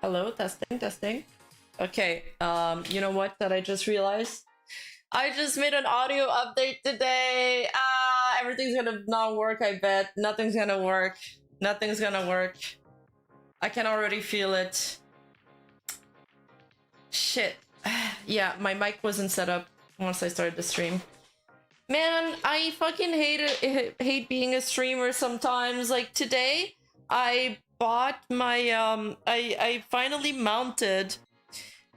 Hello, testing, testing. Okay, you know what that I just realized? I just made an audio update today. Everything's gonna not work, I bet. Nothing's gonna work. Nothing's gonna work. I can already feel it. Shit. Yeah, my mic wasn't set up once I started the stream. Man, I fucking hate being a streamer sometimes. Like today, I bought my I finally mounted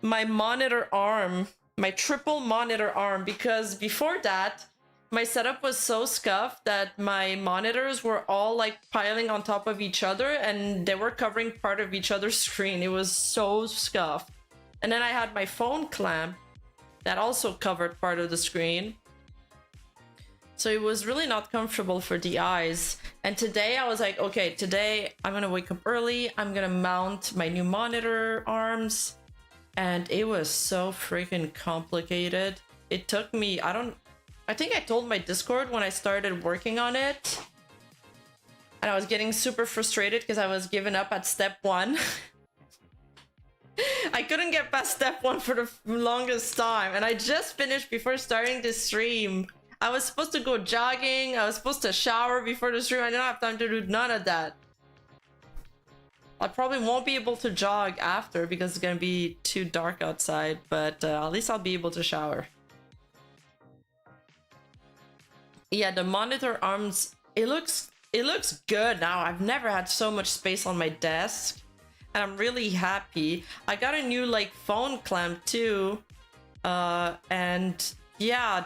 my monitor arm, my triple monitor arm, because before that my setup was so scuffed that my monitors were all like piling on top of each other and they were covering part of each other's screen. It was so scuffed. And then I had my phone clamp that also covered part of the screen. So it was really not comfortable for the eyes. And today I was like, okay, today I'm gonna wake up early. I'm gonna mount my new monitor arms. And it was so freaking complicated. It took me, I think I told my Discord when I started working on it. And I was getting super frustrated because I was giving up at step 1. I couldn't get past step 1 for the longest time. And I just finished before starting this stream. I was supposed to go jogging. I was supposed to shower before the stream. I didn't have time to do none of that. I probably won't be able to jog after because it's gonna be too dark outside, but at least I'll be able to shower. Yeah, the monitor arms, it looks good now. I've never had so much space on my desk, and I'm really happy. I got a new like phone clamp too, and yeah,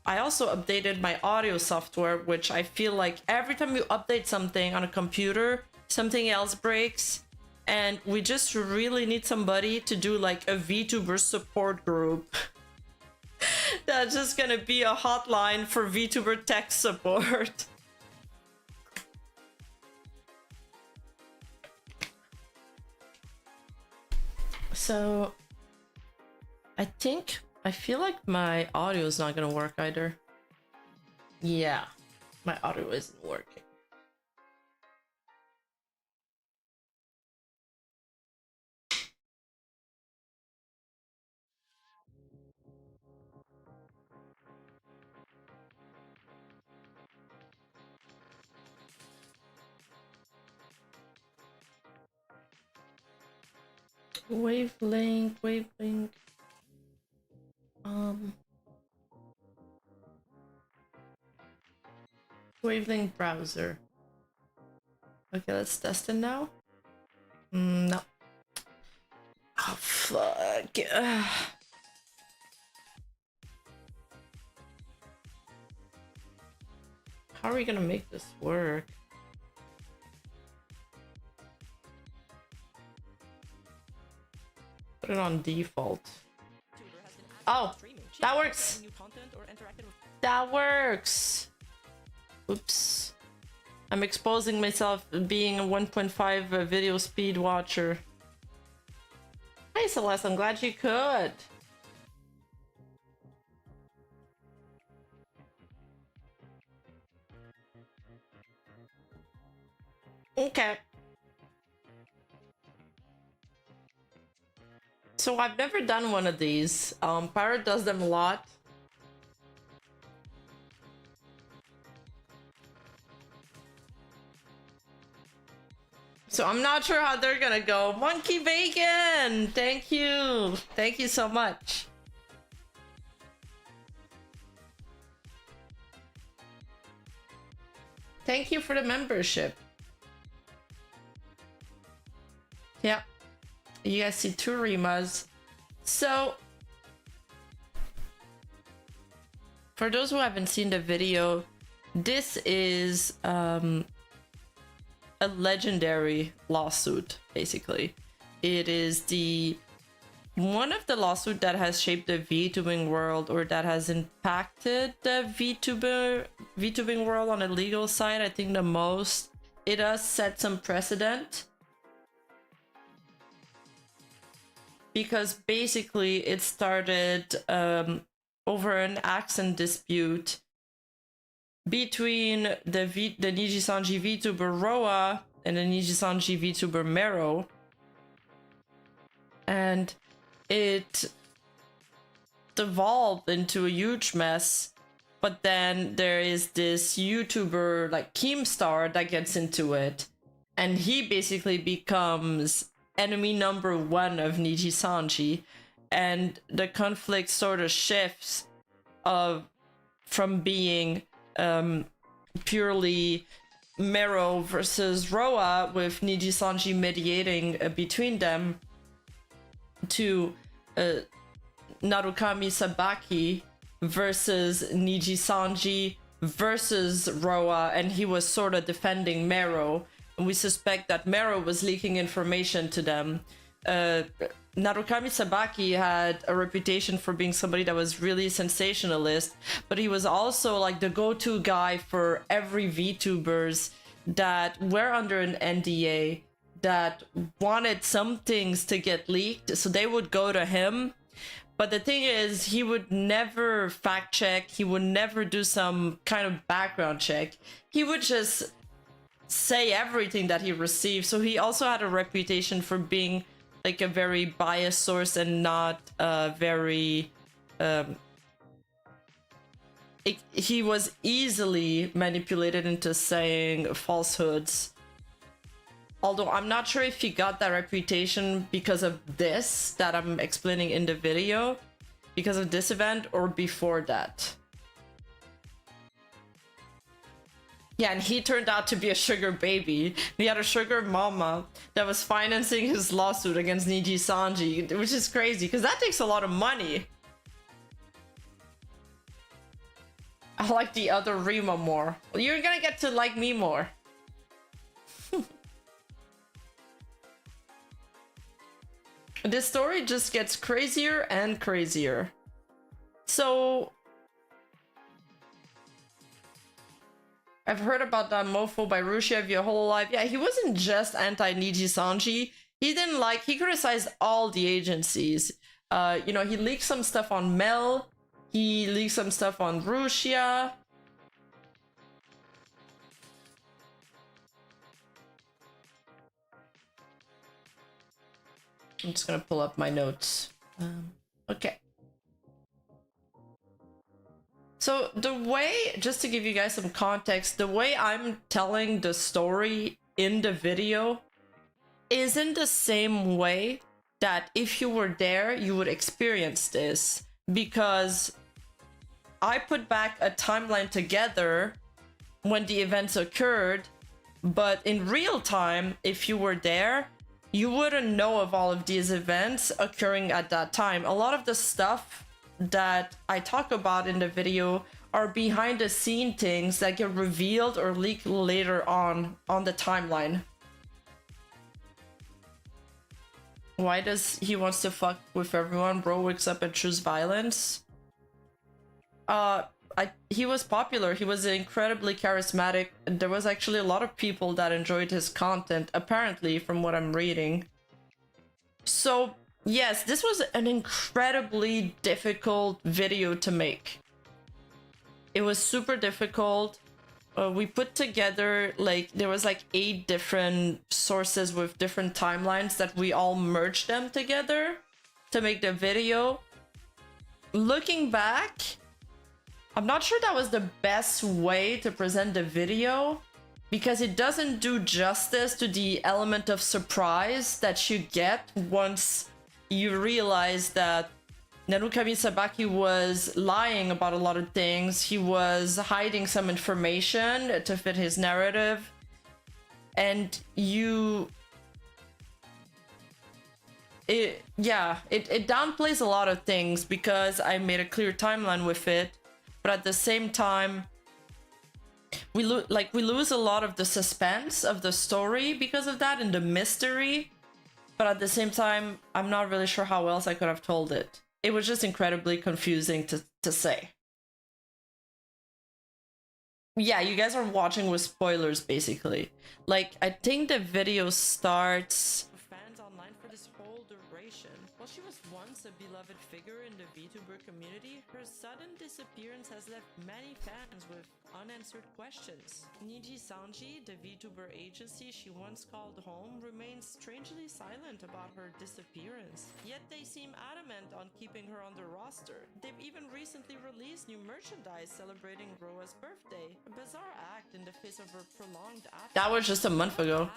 I also updated my audio software, which I feel like every time you update something on a computer, something else breaks, and we just really need somebody to do like a Vtuber support group. That's just gonna be a hotline for Vtuber tech support. So I feel like my audio is not gonna work either. Yeah, my audio isn't working. Wavelength. Wavelength browser. Okay, let's test it now. No. Oh, fuck. How are we gonna make this work? Put it on default. Oh, that works. That works. Oops. I'm exposing myself being a 1.5 video speed watcher. Hi Celeste, I'm glad you could. Okay. So I've never done one of these. Pirate does them a lot. So I'm not sure how they're gonna go. Monkey Bacon! Thank you! Thank you so much. Thank you for the membership. Yeah. You guys see 2 Rimas. So, for those who haven't seen the video, this is a legendary lawsuit, basically. It is one of the lawsuits that has shaped the VTubing world, or that has impacted the VTubing world on a legal side, I think the most. It does set some precedent. Because basically it started over an accent dispute between the Nijisanji Vtuber Roa and the Nijisanji Vtuber Meiro. And it devolved into a huge mess. But then there is this YouTuber like Keemstar that gets into it. And he basically becomes enemy number 1 of Nijisanji, and the conflict sort of shifts from being purely Meiro versus Roa, with Nijisanji mediating between them, to Narukami Sabaki versus Nijisanji versus Roa, and he was sort of defending Meiro. We suspect that Meiro was leaking information to them. Narukami Sabaki had a reputation for being somebody that was really sensationalist, but he was also like the go-to guy for every VTubers that were under an NDA that wanted some things to get leaked, so they would go to him. But the thing is, he would never fact check, he would never do some kind of background check. He would just say everything that he received. So he also had a reputation for being like a very biased source and not very he was easily manipulated into saying falsehoods. Although I'm not sure if he got that reputation because of this that I'm explaining in the video, because of this event, or before that. Yeah, and he turned out to be a sugar baby. He had a sugar mama that was financing his lawsuit against Nijisanji, which is crazy, because that takes a lot of money. I like the other Rima more. Well, you're gonna get to like me more. This story just gets crazier and crazier. So I've heard about that mofo by Rushiev your whole life. Yeah, he wasn't just anti-Nijisanji. He criticized all the agencies. You know, he leaked some stuff on Mel. He leaked some stuff on Rushia. I'm just gonna pull up my notes. Okay. So the way, just to give you guys some context, the way I'm telling the story in the video isn't the same way that if you were there, you would experience this. Because I put back a timeline together when the events occurred, but in real time, if you were there, you wouldn't know of all of these events occurring at that time. A lot of the stuff that I talk about in the video are behind the scene things that get revealed or leaked later on the timeline. Why does he wants to fuck with everyone? Bro wakes up and choose violence. He was popular. He was incredibly charismatic. There was actually a lot of people that enjoyed his content, apparently, from what I'm reading. So, yes, this was an incredibly difficult video to make. It was super difficult. We put together, like, there was like 8 different sources with different timelines that we all merged them together to make the video. Looking back, I'm not sure that was the best way to present the video because it doesn't do justice to the element of surprise that you get once you realize that Narukami Sabaki was lying about a lot of things. He was hiding some information to fit his narrative. And it downplays a lot of things because I made a clear timeline with it. But at the same time, we lose a lot of the suspense of the story because of that and the mystery. But at the same time, I'm not really sure how else I could have told it. It was just incredibly confusing to say. Yeah, you guys are watching with spoilers, basically. Like, I think the video starts... Fans online for this whole duration. While she was once a beloved figure in the Vtuber community, her sudden disappearance has left many fans with unanswered questions. Nijisanji, the Vtuber agency she once called home, remains strangely silent about her disappearance. Yet they seem adamant on keeping her on the roster. They've even recently released new merchandise celebrating Roa's birthday. A bizarre act in the face of her prolonged absence. That was just a month ago.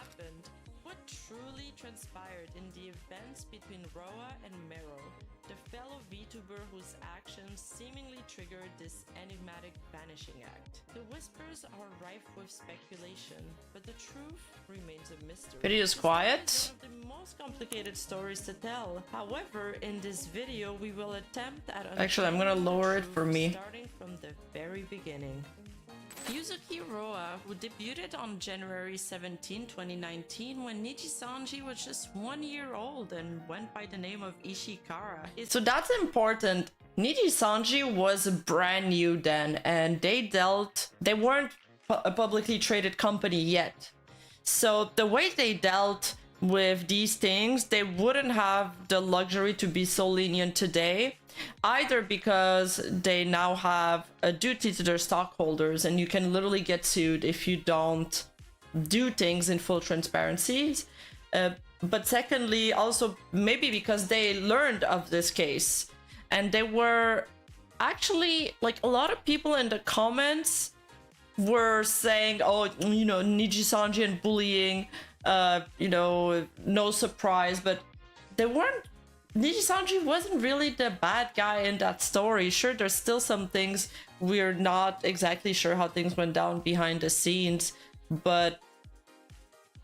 What truly transpired in the events between Roa and Meiro, the fellow VTuber whose actions seemingly triggered this enigmatic vanishing act? The whispers are rife with speculation, but the truth remains a mystery. Video is quiet. One of the most complicated stories to tell. However, in this video, we will attempt at... Actually, I'm gonna lower it for me. Starting from the very beginning. Yuzuki Roa, who debuted on January 17, 2019 when Nijisanji was just 1 year old and went by the name of Ishikara. So that's important. Nijisanji was brand new then, and they weren't a publicly traded company yet. So the way they dealt with these things, they wouldn't have the luxury to be so lenient today. Either because they now have a duty to their stockholders and you can literally get sued if you don't do things in full transparency. But secondly, also maybe because they learned of this case and they were actually, like, a lot of people in the comments were saying, oh, you know, Nijisanji and bullying, you know, no surprise, but they weren't. Nijisanji wasn't really the bad guy in that story. Sure, there's still some things we're not exactly sure how things went down behind the scenes, but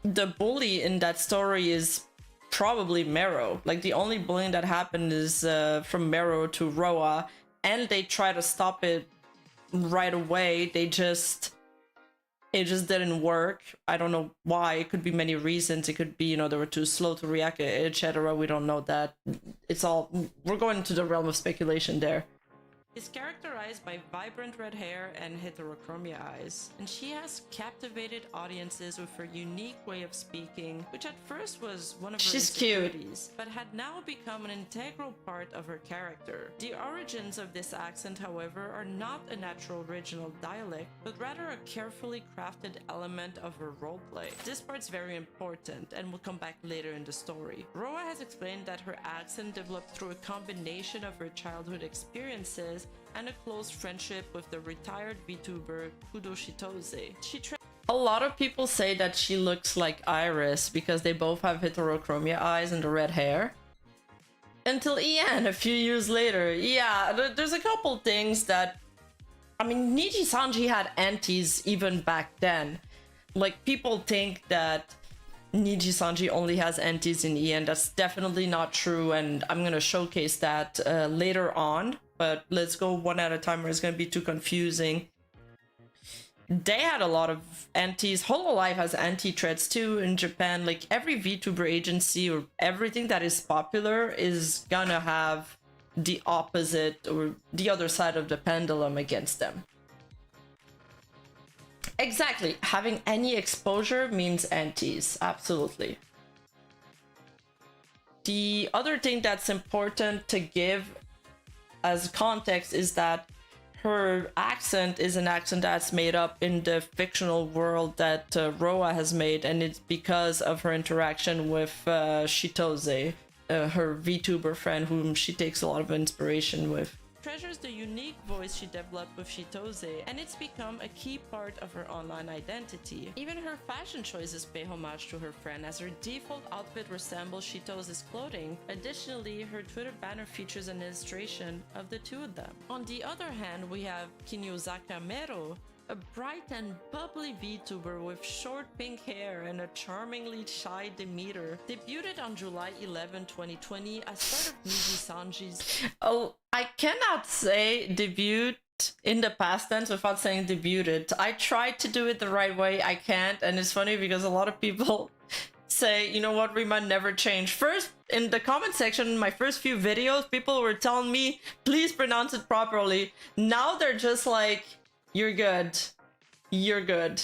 the bully in that story is probably Meiro. Like, the only bullying that happened is from Meiro to Roa, and they try to stop it right away. It just didn't work. I don't know why. It could be many reasons. It could be, you know, they were too slow to react, etc. We don't know that. It's all... We're going into the realm of speculation there. Is characterized by vibrant red hair and heterochromia eyes, and she has captivated audiences with her unique way of speaking, which at first was one of her insecurities, but had now become an integral part of her character. The origins of this accent, however, are not a natural original dialect, but rather a carefully crafted element of her roleplay. This part's very important, and will come back later in the story. Roa has explained that her accent developed through a combination of her childhood experiences and a close friendship with the retired VTuber Kudo Shitose. A lot of people say that she looks like Iris because they both have heterochromia eyes and the red hair. Until Ian, a few years later. Yeah, there's a couple things that I mean, Nijisanji had antis even back then. Like, people think that Nijisanji only has antis in E, and that's definitely not true, and I'm gonna showcase that later on, but let's go one at a time or it's gonna be too confusing. They had a lot of antis. Hololive has anti-threads too in Japan. Like, every VTuber agency or everything that is popular is gonna have the opposite or the other side of the pendulum against them. Exactly. Having any exposure means antis. Absolutely. The other thing that's important to give as context is that her accent is an accent that's made up in the fictional world that Roa has made, and it's because of her interaction with Shitose, her VTuber friend, whom she takes a lot of inspiration with. Treasures the unique voice she developed with Shitose, and it's become a key part of her online identity. Even her fashion choices pay homage to her friend, as her default outfit resembles Shitose's clothing. Additionally, her Twitter banner features an illustration of the two of them. On the other hand, we have Kinyozaka Meiro, a bright and bubbly VTuber with short pink hair and a charmingly shy demeanor, debuted on July 11, 2020 as part of Nijisanji's... Oh, I cannot say debut in the past tense without saying debuted. I tried to do it the right way, I can't, and it's funny because a lot of people say, you know what, Rima, never change. First, in the comment section, in my first few videos, people were telling me, please pronounce it properly. Now they're just like, you're good. You're good.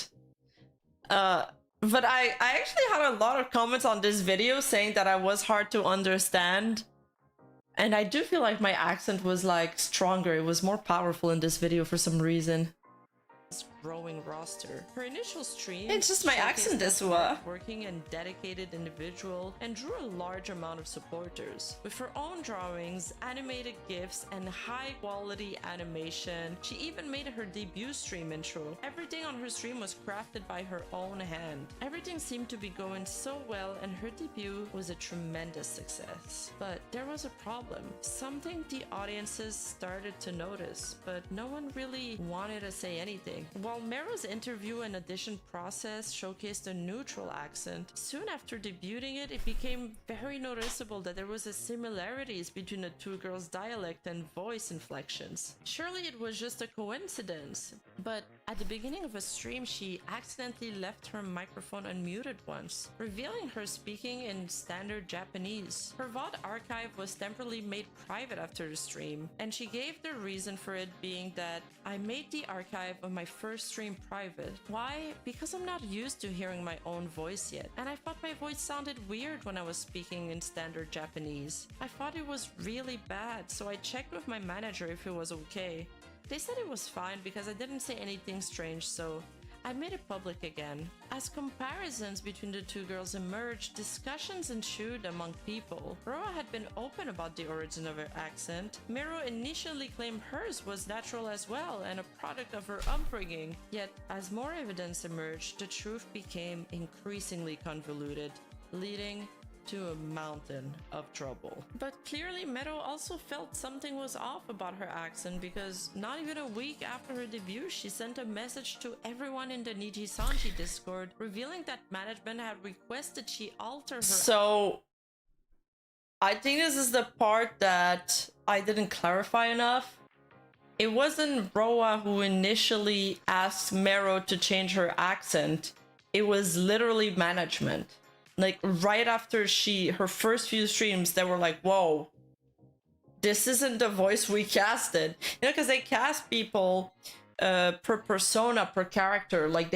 But I actually had a lot of comments on this video saying that I was hard to understand. And I do feel like my accent was like stronger. It was more powerful in this video for some reason. Growing roster. Her initial stream, it's just my accent this way. Working and dedicated individual, and drew a large amount of supporters. With her own drawings, animated GIFs, and high quality animation, she even made her debut stream intro. Everything on her stream was crafted by her own hand. Everything seemed to be going so well, and her debut was a tremendous success. But there was a problem. Something the audiences started to notice, but no one really wanted to say anything. While Meiro's interview and audition process showcased a neutral accent, soon after debuting it, it became very noticeable that there was a similarities between the two girls' dialect and voice inflections. Surely it was just a coincidence, but at the beginning of a stream, she accidentally left her microphone unmuted once, revealing her speaking in standard Japanese. Her VOD archive was temporarily made private after the stream, and she gave the reason for it being that I made the archive of my first stream private. Why? Because I'm not used to hearing my own voice yet, and I thought my voice sounded weird when I was speaking in standard Japanese. I thought it was really bad, so I checked with my manager if it was okay. They said it was fine because I didn't say anything strange, so I made it public again. As comparisons between the two girls emerged, discussions ensued among people. Roa had been open about the origin of her accent. Meiro initially claimed hers was natural as well and a product of her upbringing. Yet, as more evidence emerged, the truth became increasingly convoluted, leading to a mountain of trouble. But clearly Meiro also felt something was off about her accent, because not even a week after her debut she sent a message to everyone in the Nijisanji Discord revealing that management had requested she alter her... So I think this is the part that I didn't clarify enough. It wasn't Roa who initially asked Meiro to change her accent. It was literally management. Like, right after her first few streams, they were like, whoa, this isn't the voice we casted. You know, because they cast people per persona, per character. Like,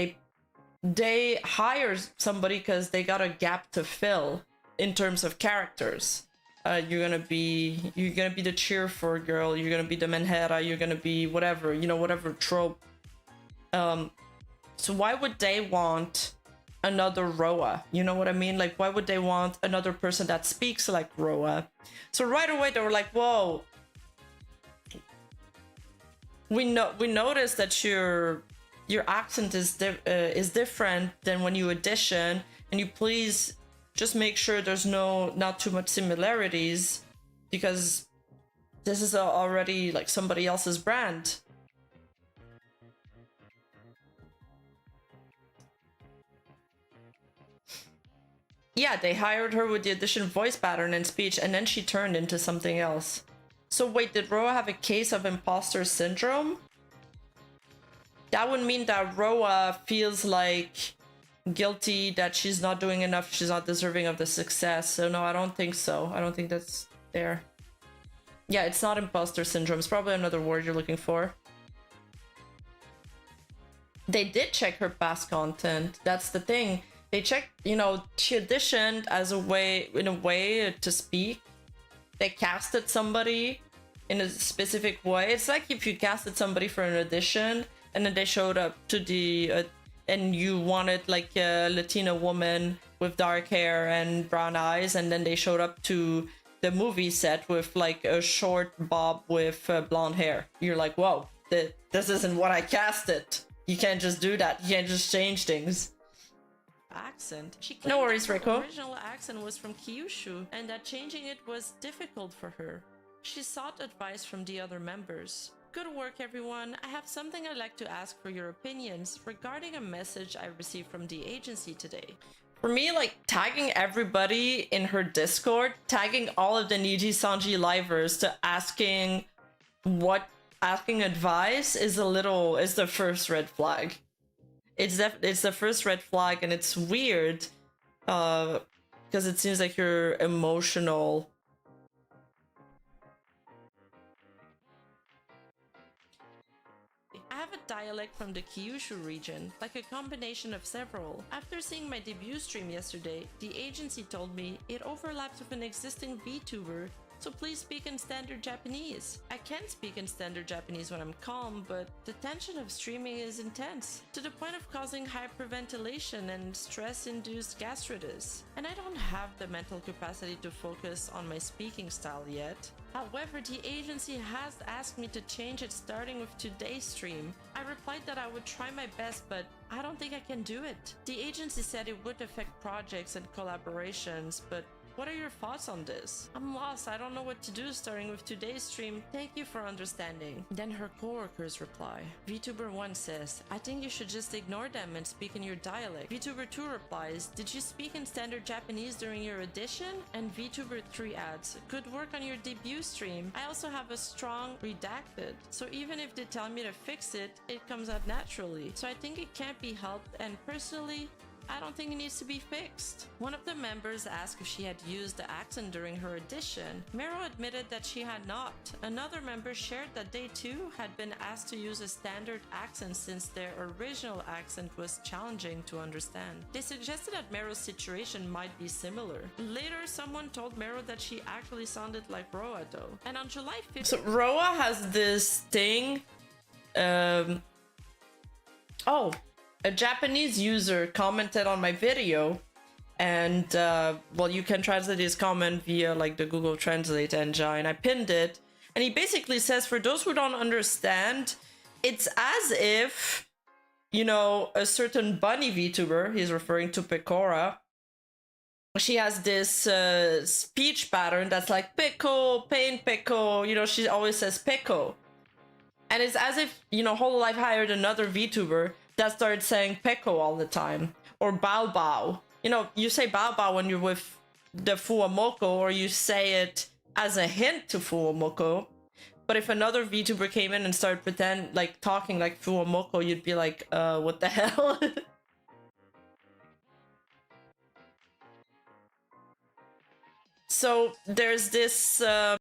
they hire somebody because they got a gap to fill in terms of characters. You're gonna be the cheer for girl, you're gonna be the menhera, you're gonna be whatever, you know, whatever trope. So why would they want another Roa? You know what I mean? Like, why would they want another person that speaks like Roa? So right away they were like, whoa, we noticed that your accent is different than when you audition, and you please just make sure there's not too much similarities, because this is already like somebody else's brand. Yeah, they hired her with the addition of voice pattern and speech, and then she turned into something else. So wait, did Roa have a case of imposter syndrome? That would mean that Roa feels like guilty that she's not doing enough, she's not deserving of the success. So no, I don't think so. I don't think that's there. Yeah, it's not imposter syndrome. It's probably another word you're looking for. They did check her past content. That's the thing. They checked, you know, she auditioned as a way, in a way to speak. They casted somebody in a specific way. It's like if you casted somebody for an audition and then they showed up to the and you wanted like a Latina woman with dark hair and brown eyes, and then they showed up to the movie set with like a short bob with blonde hair. You're like, whoa, this isn't what I casted. You can't just do that. You can't just change things. Accent. No worries, Rico. Her original accent was from Kyushu, and that changing it was difficult for her. She sought advice from the other members. Good work, everyone. I have something I'd like to ask for your opinions regarding a message I received from the agency today. For me, like, tagging everybody in her Discord, tagging all of the Nijisanji livers to asking advice is the first red flag. It's the first red flag, and it's weird because it seems like you're emotional. I have a dialect from the Kyushu region, like a combination of several. After seeing my debut stream yesterday, the agency told me it overlaps with an existing Vtuber, so please speak in standard Japanese. I can speak in standard Japanese when I'm calm, but the tension of streaming is intense, to the point of causing hyperventilation and stress-induced gastritis. And I don't have the mental capacity to focus on my speaking style yet. However, the agency has asked me to change it starting with today's stream. I replied that I would try my best, but I don't think I can do it. The agency said it would affect projects and collaborations, but what are your thoughts on this? I'm lost, I don't know what to do starting with today's stream. Thank you for understanding. Then her coworkers reply. VTuber 1 says, I think you should just ignore them and speak in your dialect. VTuber 2 replies, did you speak in standard Japanese during your audition? And VTuber 3 adds, good work on your debut stream. I also have a strong redacted, so even if they tell me to fix it, it comes out naturally. So I think it can't be helped, and personally, I don't think it needs to be fixed. One of the members asked if she had used the accent during her audition. Meiro admitted that she had not. Another member shared that they too had been asked to use a standard accent since their original accent was challenging to understand. They suggested that Meiro's situation might be similar. Later, someone told Meiro that she actually sounded like Roa though. And on July 5th... So Roa has this thing... Oh! A Japanese user commented on my video, and well, you can translate his comment via like the Google Translate engine. I pinned it, and he basically says, for those who don't understand, it's as if, you know, a certain bunny VTuber, he's referring to Pecora, she has this speech pattern that's like Peco, pain Peco, you know, she always says Peco. And it's as if, you know, Hololive hired another VTuber that started saying Peko all the time. Or Bao Bao. You know, you say Bao Bao when you're with the Fuwamoko, or you say it as a hint to Fuwamoko. But if another VTuber came in and started talking like Fuwamoko, you'd be like, what the hell? So there's this, I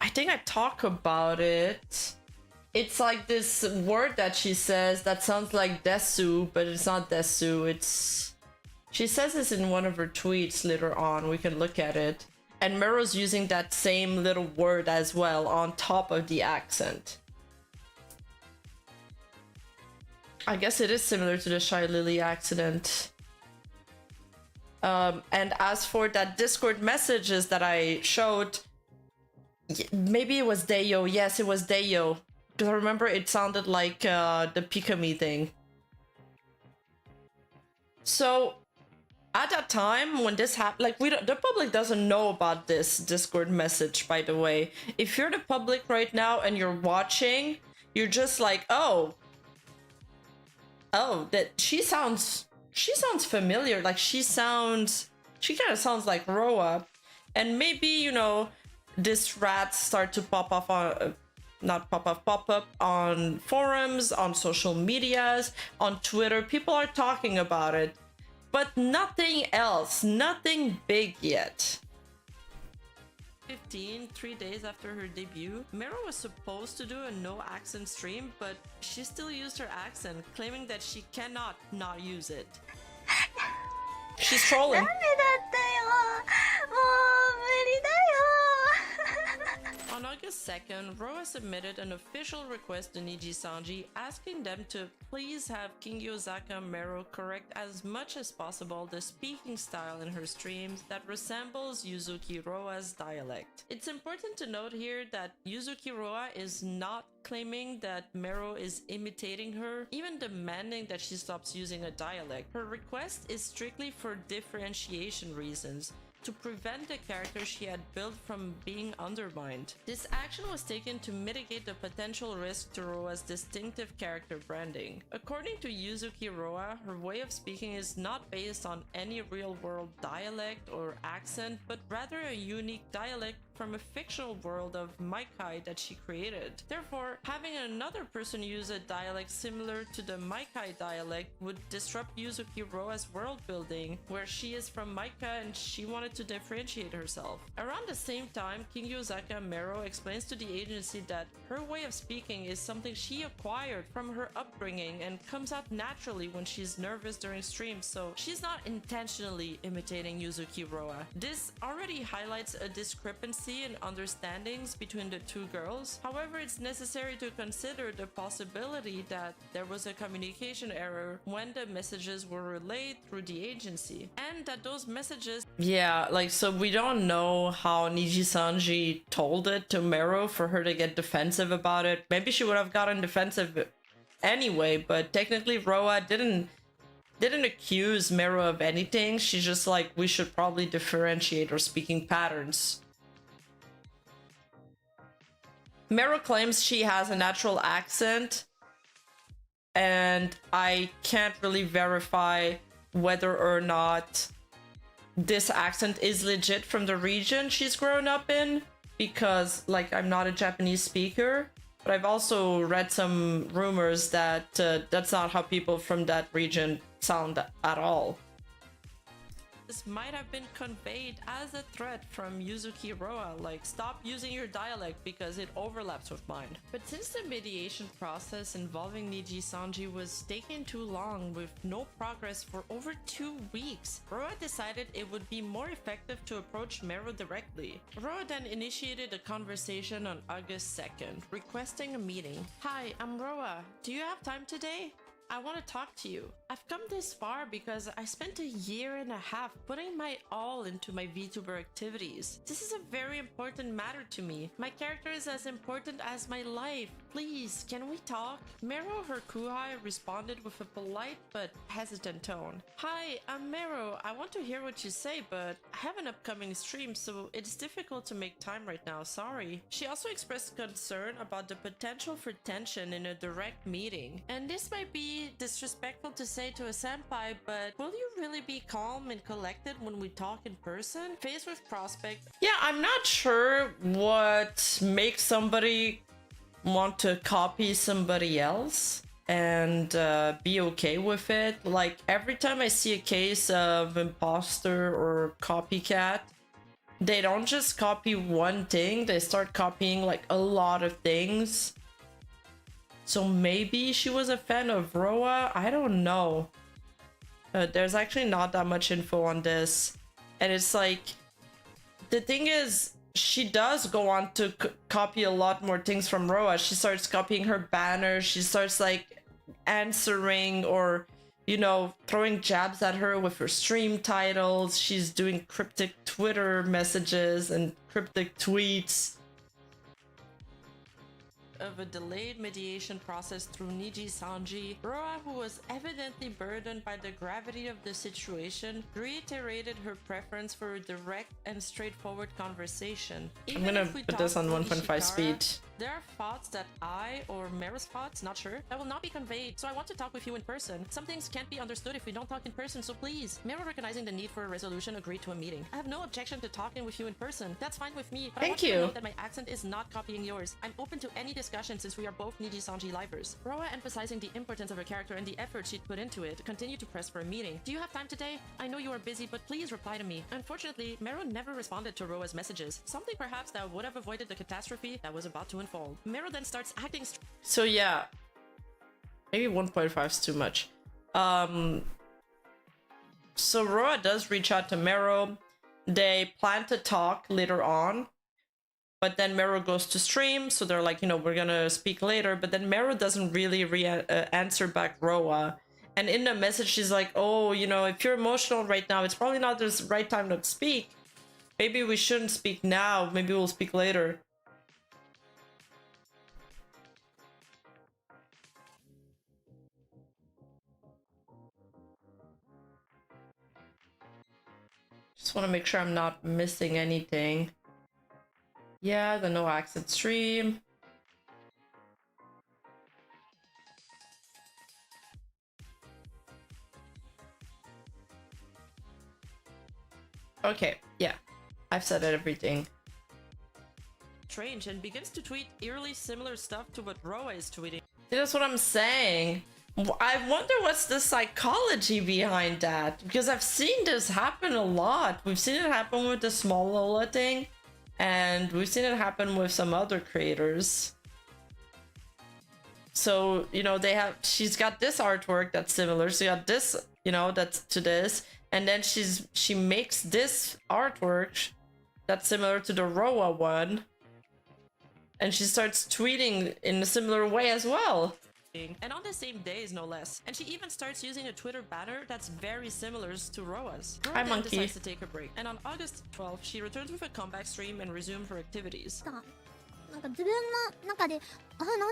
think I talk about it. It's like this word that she says that sounds like desu, but it's not desu. It's... She says this in one of her tweets later on. We can look at it. And Meiro's using that same little word as well on top of the accent. I guess it is similar to the Shy Lily accident. And as for that Discord messages that I showed, maybe it was Deyo. Yes, it was Deyo. Because I remember it sounded like the Pikami thing. So at that time when this happened, like the public doesn't know about this Discord message, by the way. If you're the public right now and you're watching, you're just like, oh, that she sounds familiar. Like she sounds she kind of sounds like Roa. And maybe, you know, this rat start to pop off on, pop up on forums, on social medias, on Twitter. People are talking about it, but nothing else, nothing big yet. 3 days after her debut, Meiro was supposed to do a no accent stream, but she still used her accent, claiming that she cannot not use it. She's trolling. On August 2nd, Roa submitted an official request to Nijisanji asking them to please have King Yozaka Meiro correct as much as possible the speaking style in her streams that resembles Yuzuki Roa's dialect. It's important to note here that Yuzuki Roa is not claiming that Meiro is imitating her, even demanding that she stops using a dialect. Her request is strictly for differentiation reasons, to prevent the character she had built from being undermined. This action was taken to mitigate the potential risk to Roa's distinctive character branding. According to Yuzuki Roa, her way of speaking is not based on any real-world dialect or accent, but rather a unique dialect from a fictional world of Maikai that she created. Therefore, having another person use a dialect similar to the Maikai dialect would disrupt Yuzuki Roa's world building, where she is from Maika and she wanted to differentiate herself. Around the same time, King Yozaka Meiro explains to the agency that her way of speaking is something she acquired from her upbringing and comes out naturally when she's nervous during streams, so she's not intentionally imitating Yuzuki Roa. This already highlights a discrepancy in understandings between the two girls. However, it's necessary to consider the possibility that there was a communication error when the messages were relayed through the agency, and that those messages... Yeah, like, so we don't know how Nijisanji told it to Meiro for her to get defensive about it. Maybe she would have gotten defensive anyway, but technically Roa didn't accuse Meiro of anything. She's just like, we should probably differentiate our speaking patterns. Meiro claims she has a natural accent, and I can't really verify whether or not this accent is legit from the region she's grown up in, because, like, I'm not a Japanese speaker, but I've also read some rumors that that's not how people from that region sound at all. This might have been conveyed as a threat from Yuzuki Roa, like, stop using your dialect because it overlaps with mine. But since the mediation process involving Nijisanji was taking too long with no progress for over 2 weeks, Roa decided it would be more effective to approach Meiro directly. Roa then initiated a conversation on August 2nd, requesting a meeting. Hi, I'm Roa. Do you have time today? I want to talk to you. I've come this far because I spent a year and a half putting my all into my Vtuber activities. This is a very important matter to me. My character is as important as my life. Please, can we talk? Meiro Herkuhai responded with a polite but hesitant tone. Hi, I'm Meiro. I want to hear what you say, but I have an upcoming stream, so it's difficult to make time right now. Sorry. She also expressed concern about the potential for tension in a direct meeting. And this might be disrespectful to say to a senpai, but will you really be calm and collected when we talk in person? Faced with prospect. Yeah, I'm not sure what makes somebody want to copy somebody else and be okay with it. Like, every time I see a case of imposter or copycat, they don't just copy one thing, they start copying like a lot of things. So maybe she was a fan of Roa? I don't know. There's actually not that much info on this. And it's like, the thing is, she does go on to copy a lot more things from Roa. She starts copying her banners. She starts like answering or, you know, throwing jabs at her with her stream titles. She's doing cryptic Twitter messages and cryptic tweets. Of a delayed mediation process through Nijisanji, Roa, who was evidently burdened by the gravity of the situation, reiterated her preference for a direct and straightforward conversation. I'm gonna put this on 1.5 speed. There are thoughts that I, or Meiro's thoughts, not sure, that will not be conveyed, so I want to talk with you in person. Some things can't be understood if we don't talk in person, so please. Meiro, recognizing the need for a resolution, agreed to a meeting. I have no objection to talking with you in person. That's fine with me, but I want you to know that my accent is not copying yours. I'm open to any discussion since we are both Nijisanji livers. Roa, emphasizing the importance of her character and the effort she'd put into it, continued to press for a meeting. Do you have time today? I know you are busy, but please reply to me. Unfortunately, Meiro never responded to Roa's messages, something perhaps that would have avoided the catastrophe that was about to unfold. Meiro then starts acting. So yeah, maybe 1.5 is too much. So Roa does reach out to Meiro. They plan to talk later on, but then Meiro goes to stream, so they're like, you know, we're gonna speak later. But then Meiro doesn't really answer back Roa. And in the message, she's like, oh, you know, if you're emotional right now, it's probably not the right time to speak. Maybe we shouldn't speak now. Maybe we'll speak later. Just want to make sure I'm not missing anything. Yeah, the no accent stream. Okay, yeah. I've said everything. Strange, and begins to tweet eerily similar stuff to what Roa is tweeting. That's what I'm saying. I wonder what's the psychology behind that, because I've seen this happen a lot. We've seen it happen with the small Lola thing, and we've seen it happen with some other creators. So, you know, she's got this artwork that's similar. So you got this, you know, that's to this, and then she makes this artwork that's similar to the Roa one, and she starts tweeting in a similar way as well. And on the same days, no less. And she even starts using a Twitter banner that's very similar to Roa's. Roa then decides to take a break. And on August 12th, she returns with a comeback stream and resumes her activities.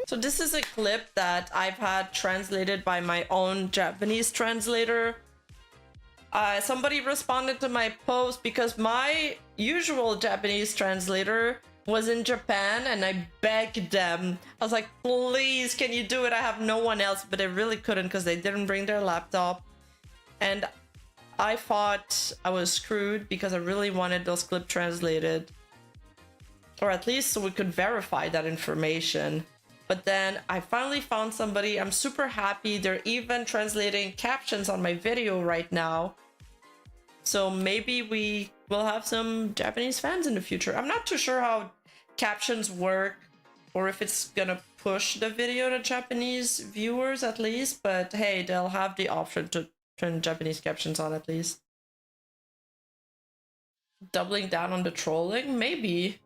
So this is a clip that I've had translated by my own Japanese translator. Somebody responded to my post because my usual Japanese translator was in Japan, and I begged them. I was like, please, can you do it? I have no one else, but they really couldn't because they didn't bring their laptop. And I thought I was screwed because I really wanted those clips translated, or at least so we could verify that information. But then I finally found somebody. I'm super happy. They're even translating captions on my video right now. So maybe we will have some Japanese fans in the future. I'm not too sure how captions work, or if it's gonna push the video to Japanese viewers at least, but hey, they'll have the option to turn Japanese captions on at least. Doubling down on the trolling? Maybe.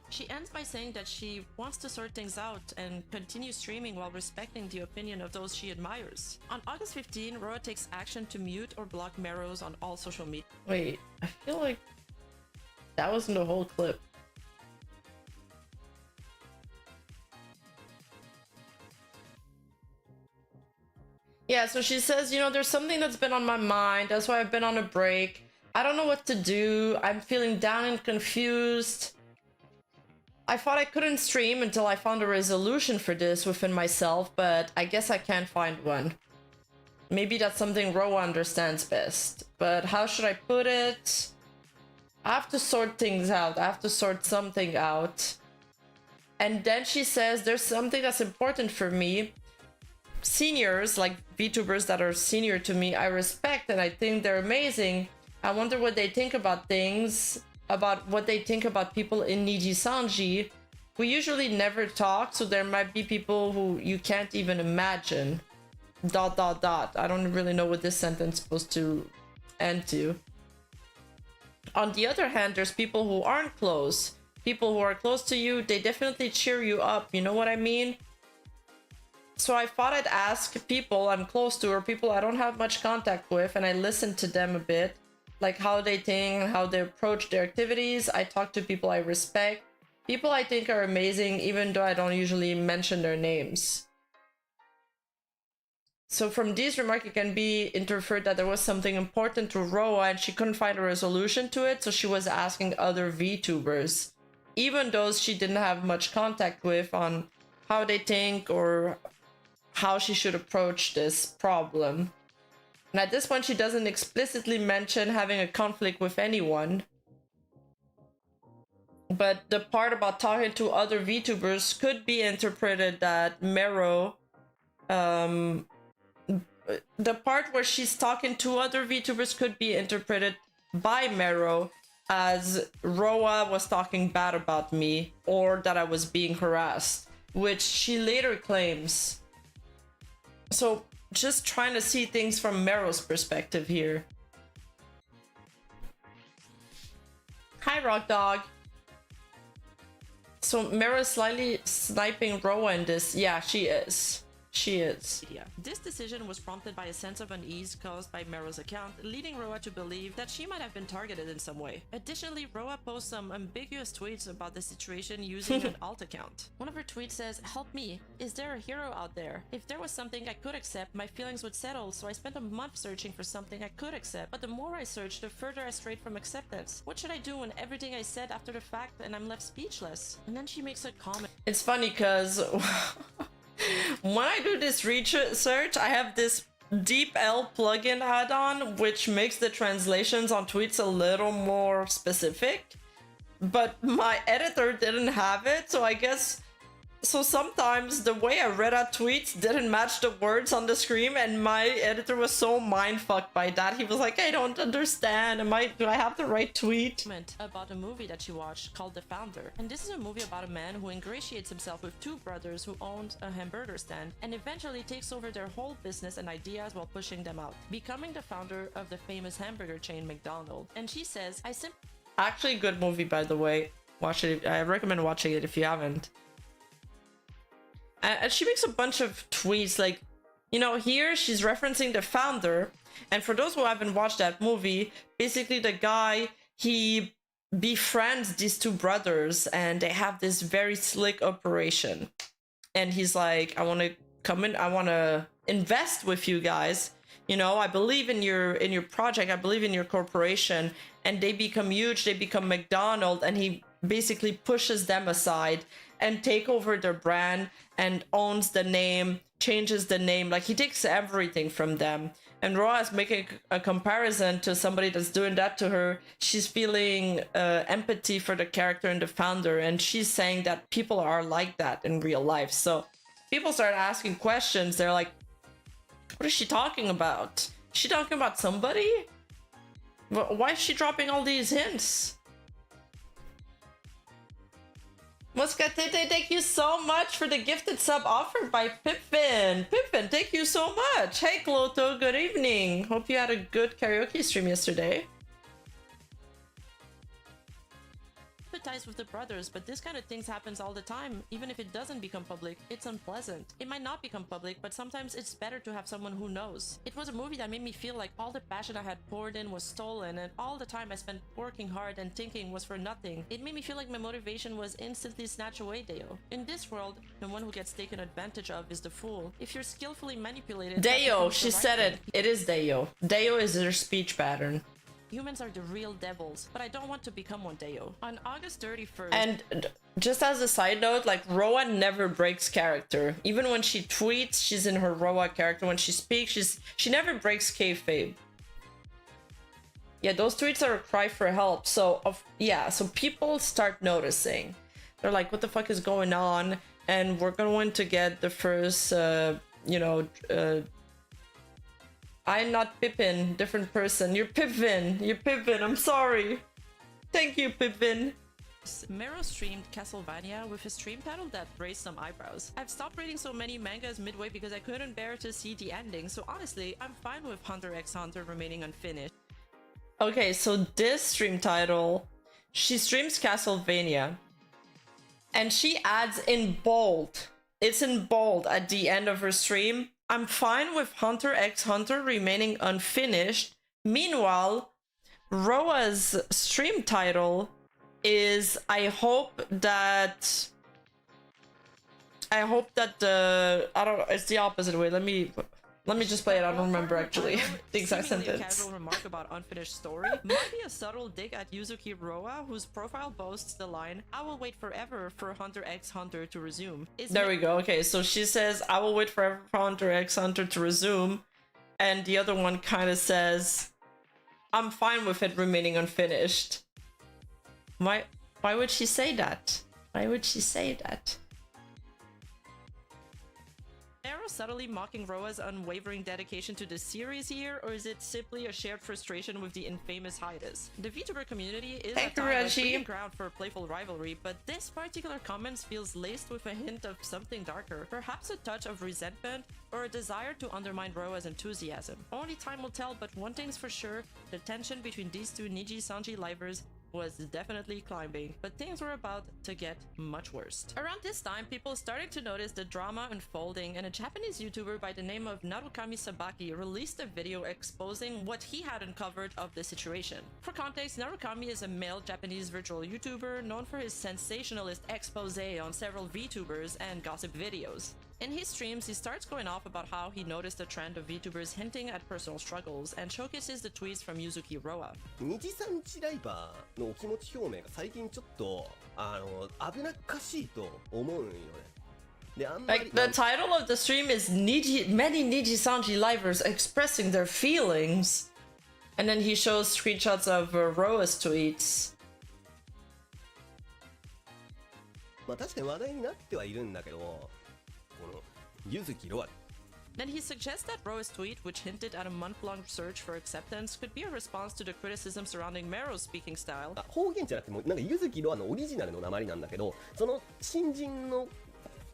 She ends by saying that she wants to sort things out and continue streaming while respecting the opinion of those she admires. On August 15, Roa takes action to mute or block Meiro's on all social media. Wait, I feel like that wasn't the whole clip. Yeah, so she says, you know, there's something that's been on my mind. That's why I've been on a break. I don't know what to do. I'm feeling down and confused. I thought I couldn't stream until I found a resolution for this within myself, but I guess I can't find one. Maybe that's something Roa understands best. But how should I put it? I have to sort things out. I have to sort something out. And then she says, there's something that's important for me. Seniors, like VTubers that are senior to me, I respect and I think they're amazing. I wonder what they think about things, about what they think about people in Nijisanji. We usually never talk, so there might be people who you can't even imagine. dot dot dot. I don't really know what this sentence is supposed to end to. On the other hand, there's people who aren't close. People who are close to you, they definitely cheer you up, you know what I mean? So I thought I'd ask people I'm close to or people I don't have much contact with, and I listen to them a bit, like how they think, how they approach their activities. I talk to people I respect, people I think are amazing, even though I don't usually mention their names. So from these remarks, it can be inferred that there was something important to Roa and she couldn't find a resolution to it, so she was asking other VTubers, even those she didn't have much contact with, on how they think or how she should approach this problem. And at this point, she doesn't explicitly mention having a conflict with anyone. But the part about talking to other VTubers could be interpreted that Meiro, the part where she's talking to other VTubers could be interpreted by Meiro as Roa was talking bad about me or that I was being harassed, which she later claims. So just trying to see things from Meiro's perspective here. Hi, Rock Dog. So Meiro is slightly sniping Roa in this. Yeah, she is. She is. Yeah. This decision was prompted by a sense of unease caused by Meiro's account, leading Roa to believe that she might have been targeted in some way. Additionally, Roa posts some ambiguous tweets about the situation using an alt account. One of her tweets says, "Help me. Is there a hero out there? If there was something I could accept, my feelings would settle, so I spent a month searching for something I could accept. But the more I searched, the further I strayed from acceptance. What should I do when everything I said after the fact and I'm left speechless?" And then she makes a comment. It's funny because when I do this research, I have this DeepL plugin add-on, which makes the translations on tweets a little more specific. But my editor didn't have it, so I guess... So sometimes the way I read out tweets didn't match the words on the screen, and my editor was so mindfucked by that. He was like, I don't understand. Do I have the right tweet? About a movie that she watched called The Founder. And this is a movie about a man who ingratiates himself with two brothers who owned a hamburger stand and eventually takes over their whole business and ideas while pushing them out, becoming the founder of the famous hamburger chain McDonald's. And she says, Actually, good movie, by the way. Watch it. I recommend watching it if you haven't. And she makes a bunch of tweets, like, you know, here she's referencing The Founder. And for those who haven't watched that movie, basically the guy, he befriends these two brothers and they have this very slick operation. And he's like, I want to come in, I want to invest with you guys. You know, I believe in your project, I believe in your corporation. And they become huge, they become McDonald's, and he basically pushes them aside and take over their brand and owns the name, changes the name, like he takes everything from them. And Roa is making a comparison to somebody that's doing that to her. She's feeling empathy for the character and the founder, and she's saying that people are like that in real life. So people start asking questions. They're like, what is she talking about? Is she talking about somebody? Why is she dropping all these hints? Moscatete, thank you so much for the gifted sub offered by Pippin. Pippin, thank you so much. Hey, Cloto, good evening. Hope you had a good karaoke stream yesterday. Sympathize with the brothers, but this kind of things happens all the time. Even if it doesn't become public, it's unpleasant. It might not become public, but sometimes it's better to have someone who knows. It was a movie that made me feel like all the passion I had poured in was stolen, and all the time I spent working hard and thinking was for nothing. It made me feel like my motivation was instantly snatched away, Deo. In this world, the one who gets taken advantage of is the fool. If you're skillfully manipulated... Deo, she said it. It is Deo. Deo is her speech pattern. Humans are the real devils, but I don't want to become one, Deo. On August 31st... And just as a side note, like, Roa never breaks character. Even when she tweets, she's in her Roa character. When she speaks, she never breaks kayfabe. Yeah, those tweets are a cry for help. So, so people start noticing. They're like, what the fuck is going on? And we're going to get the first, I'm not Pippin, different person. You're Pippin. You're Pippin. I'm sorry. Thank you, Pippin. Meiro streamed Castlevania with a stream title that raised some eyebrows. I've stopped reading so many mangas midway because I couldn't bear to see the ending, so honestly, I'm fine with Hunter x Hunter remaining unfinished. Okay, so this stream title, she streams Castlevania, and she adds in bold, it's in bold at the end of her stream, I'm fine with Hunter x Hunter remaining unfinished. Meanwhile, Roa's stream title is I hope that the I don't know, it's the opposite way. Let me just play it. I don't remember actually the exact sentence. A casual remark about unfinished story might be a subtle dig at Yuzuki Roa, whose profile boasts the line, "I will wait forever for Hunter x Hunter to resume." There we go. Okay, so she says, "I will wait forever for Hunter x Hunter to resume," and the other one kind of says, "I'm fine with it remaining unfinished." Why would she say that? Why would she say that? Meiro subtly mocking Roa's unwavering dedication to the series here, or is it simply a shared frustration with the infamous Hydas? The Vtuber community is a breeding ground for playful rivalry, but this particular comment feels laced with a hint of something darker, perhaps a touch of resentment or a desire to undermine Roa's enthusiasm. Only time will tell, but one thing's for sure, the tension between these two Nijisanji livers was definitely climbing, but things were about to get much worse. Around this time, people started to notice the drama unfolding, and a Japanese YouTuber by the name of Narukami Sabaki released a video exposing what he had uncovered of the situation. For context, Narukami is a male Japanese virtual YouTuber known for his sensationalist expose on several VTubers and gossip videos. In his streams, he starts going off about how he noticed a trend of VTubers hinting at personal struggles and showcases the tweets from Yuzuki Roa. 日産地ライバーのお気持ち表明が最近ちょっと危なっかしいと思うよね。で、あんまり Like the title of the stream is many Nijisanji livers expressing their feelings, and then he shows screenshots of Roa's tweets. まあ確かに話題になってはいるんだけど。Yuzuki Roa. Then he suggests that Roa's tweet, which hinted at a month-long search for acceptance, could be a response to the criticism surrounding Meiro's speaking style. 方言じゃなくてもなんかYuzuki Roaのオリジナルの訛りなんだけど、その新人の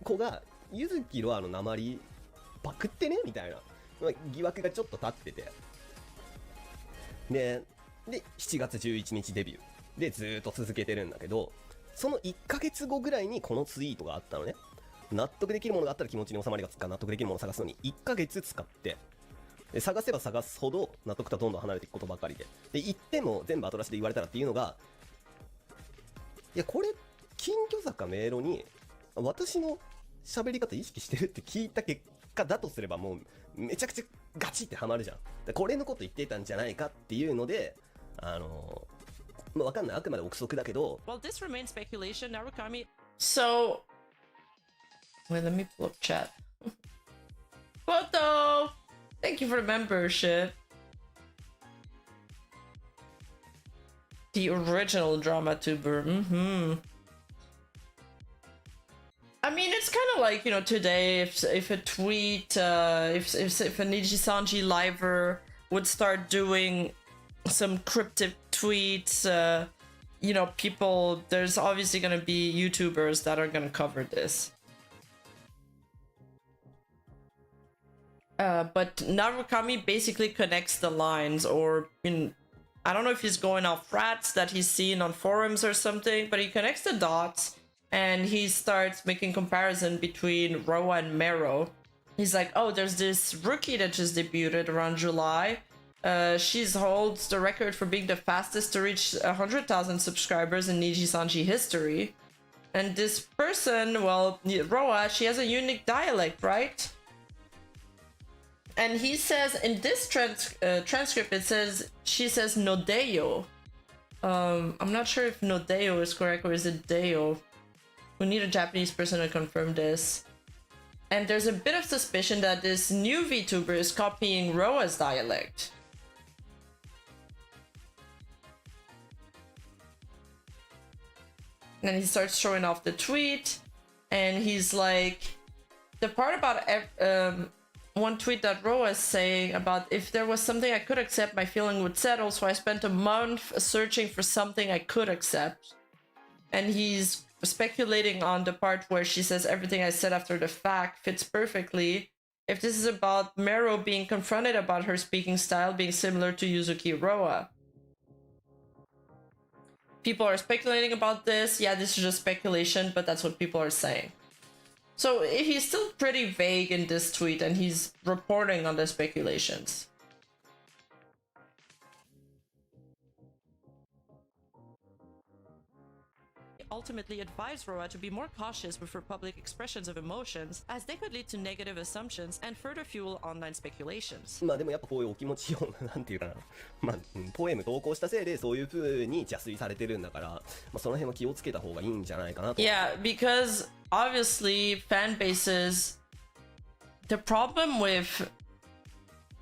子がYuzuki Roaの訛パクってねみたいな疑惑がちょっと立ってて、で7月11日デビューでずーっと続けてるんだけど、その1ヶ月後ぐらいにこのツイートがあったのね。納得できるものがあったら気持ちに収まりがつくから納得できるものを探すのに1ヶ月使ってで探せば探すほど納得とはどんどん離れていくことばかりで言っても全部後出しで言われたらっていうのがいやこれ金魚坂メイロに私の喋り方意識してるって聞いた結果だとすればもうめちゃくちゃガチってハマるじゃん。これのこと言ってたんじゃないかっていうのでまあわかんないあくまで憶測だけど While this remains speculation, Narukami Wait, let me pull up chat. Photo! Thank you for the membership. The original drama tuber. I mean, it's kind of like, you know, today, if a tweet, if a Nijisanji liver would start doing some cryptic tweets, you know, people, there's obviously going to be YouTubers that are going to cover this. But Narukami basically connects the lines, or I don't know if he's going off rats that he's seen on forums or something, but he connects the dots and he starts making comparison between Roa and Meiro. He's like, oh, there's this rookie that just debuted around July. She holds the record for being the fastest to reach 100,000 subscribers in Nijisanji history. And this person, well, Roa, she has a unique dialect, right? And he says in this transcript, it says she says Nodeo. I'm not sure if Nodeo is correct or is it Deo. We need a Japanese person to confirm this. And there's a bit of suspicion that this new VTuber is copying Roa's dialect. And he starts showing off the tweet, and he's like, the part about one tweet that Roa is saying about if there was something I could accept, my feeling would settle, so I spent a month searching for something I could accept. and he's speculating on the part where she says everything I said after the fact fits perfectly. If this is about Meiro being confronted about her speaking style being similar to Yuzuki Roa. People are speculating about this. Yeah, this is just speculation, but that's what people are saying. So he's still pretty vague in this tweet, and he's reporting on the speculations. Ultimately advised Roa to be more cautious with her public expressions of emotions, as they could lead to negative assumptions and further fuel online speculations. まあでもやっぱこういうお気持ちをなんていうかな、まあポエム投稿したせいでそういう風に邪推されてるんだから、まあその辺は気をつけた方がいいんじゃないかなと。Yeah, because obviously fan bases, the problem with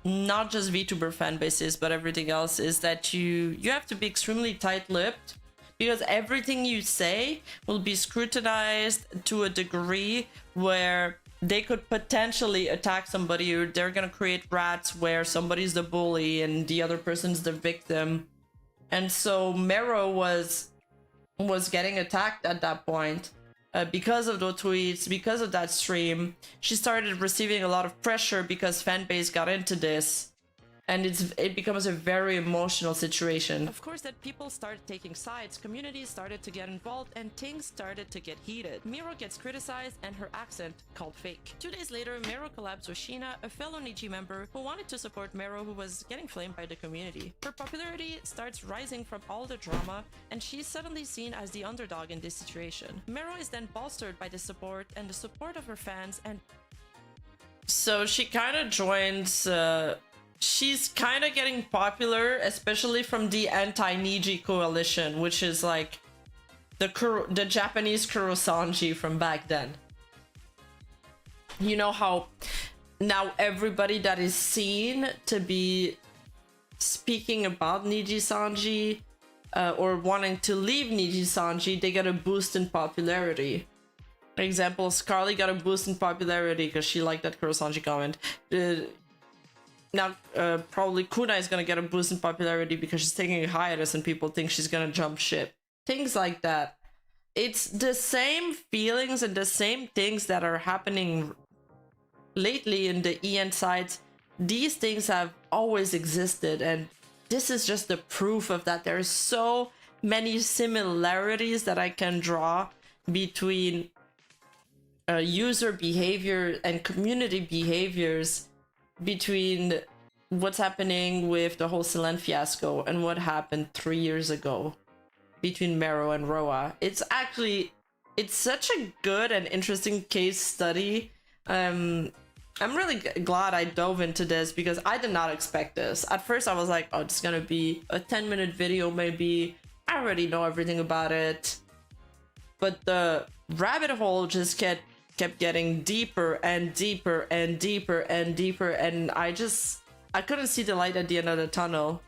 not just VTuber fan bases but everything else is that you have to be extremely tight-lipped. Because everything you say will be scrutinized to a degree where they could potentially attack somebody, or they're gonna create rats where somebody's the bully and the other person's the victim. And so Meiro was getting attacked at that point because of those tweets, because of that stream. She started receiving a lot of pressure because fanbase got into this. And it becomes a very emotional situation. Of course, that people started taking sides, communities started to get involved, and things started to get heated. Meiro gets criticized and her accent called fake. 2 days later, Meiro collabs with Sheena, a fellow Niji member who wanted to support Meiro, who was getting flamed by the community. Her popularity starts rising from all the drama, and she's suddenly seen as the underdog in this situation. Meiro is then bolstered by the support and the support of her fans, and so she kind of joins she's kind of getting popular, especially from the anti-Niji coalition, which is like the Japanese Kurosanji from back then. You know how now everybody that is seen to be speaking about Nijisanji or wanting to leave Nijisanji, they get a boost in popularity. For example, Scarly got a boost in popularity because she liked that Kurosanji comment. Now, probably Kuna is gonna get a boost in popularity because she's taking a hiatus and people think she's gonna jump ship. Things like that. It's the same feelings and the same things that are happening lately in the EN sites. These things have always existed, and this is just the proof of that. There are so many similarities that I can draw between user behavior and community behaviors, between what's happening with the whole Selen fiasco and what happened 3 years ago between Meiro and Roa. It's such a good and interesting case study. I'm really glad I dove into this because I did not expect this. At first I was like, oh, it's gonna be a 10-minute video maybe. I already know everything about it. But the rabbit hole just kept getting deeper and deeper and deeper and deeper, and I couldn't see the light at the end of the tunnel.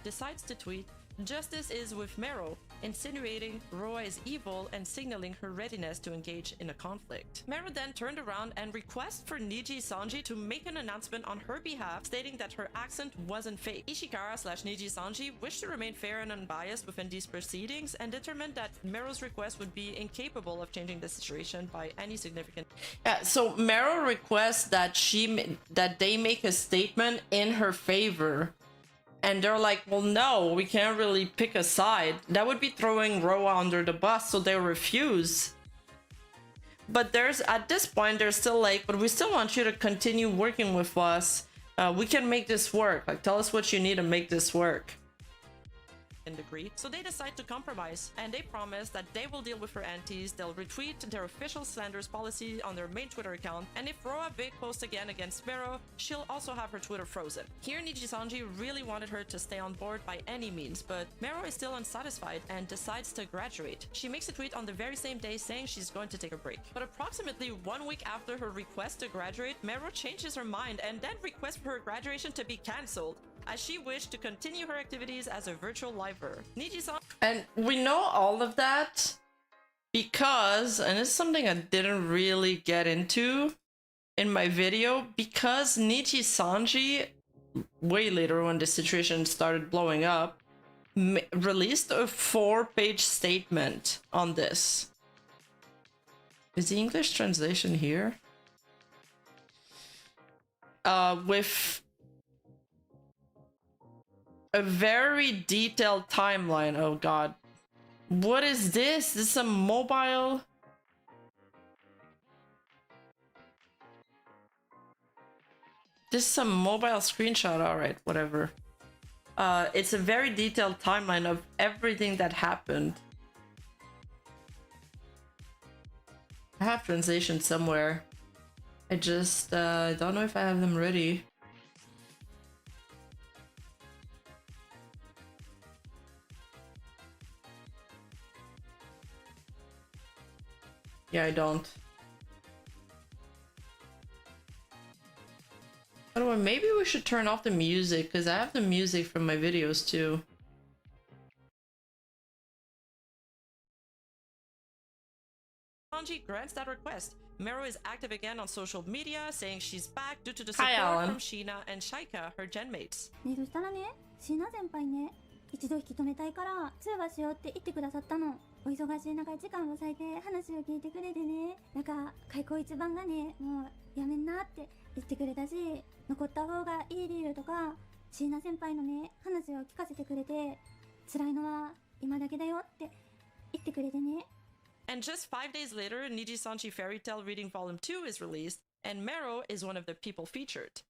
Decides to tweet, "Justice is with Meiro," insinuating Roa is evil and signaling her readiness to engage in a conflict. Meiro then turned around and requested for Nijisanji to make an announcement on her behalf, stating that her accent wasn't fake. Ishikara/Nijisanji wished to remain fair and unbiased within these proceedings and determined that Meiro's request would be incapable of changing the situation by any significant... Yeah, so Meiro requests that they make a statement in her favor. And they're like, well, no, we can't really pick a side. That would be throwing Roa under the bus, so they refuse. But at this point, they're still like, but we still want you to continue working with us. We can make this work. Like, tell us what you need to make this work. Degree. So they decide to compromise, and they promise that they will deal with her aunties. They'll retweet their official slanders policy on their main Twitter account, and if Roa big posts again against Meiro, she'll also have her Twitter frozen. Here Nijisanji really wanted her to stay on board by any means, but Meiro is still unsatisfied and decides to graduate. She makes a tweet on the very same day saying she's going to take a break. But approximately 1 week after her request to graduate, Meiro changes her mind and then requests for her graduation to be cancelled, as she wished to continue her activities as a virtual lifer. Nijisanji... And we know all of that because, and it's something I didn't really get into in my video, because Nijisanji, way later when the situation started blowing up, released a 4-page statement on this. Is the English translation here? With a very detailed timeline. Oh god. What is this? This is a mobile... This is a mobile screenshot. Alright, whatever. It's a very detailed timeline of everything that happened. I have translation somewhere. I just don't know if I have them ready. Yeah, I don't. By the way, maybe we should turn off the music, because I have the music from my videos too. Nijisanji grants that request. Meiro is active again on social media, saying she's back due to the support from Sheena and Shaika, her genmates. ね、そしたらね、シーナ先輩ね、一度引き止めたいから通話しようって言ってくださったの。お忙しい中時間を割いて話を聞いてくれてね、なんか開口一番がね、もうやめんなって言ってくれたし、残った方がいい理由とか、シーナ先輩のね、話を聞かせてくれて、辛いのは今だけだよって言ってくれてね。And just 5 days later, Nijisanji Fairy Tale Reading Volume 2 is released, and Meiro is one of the people featured.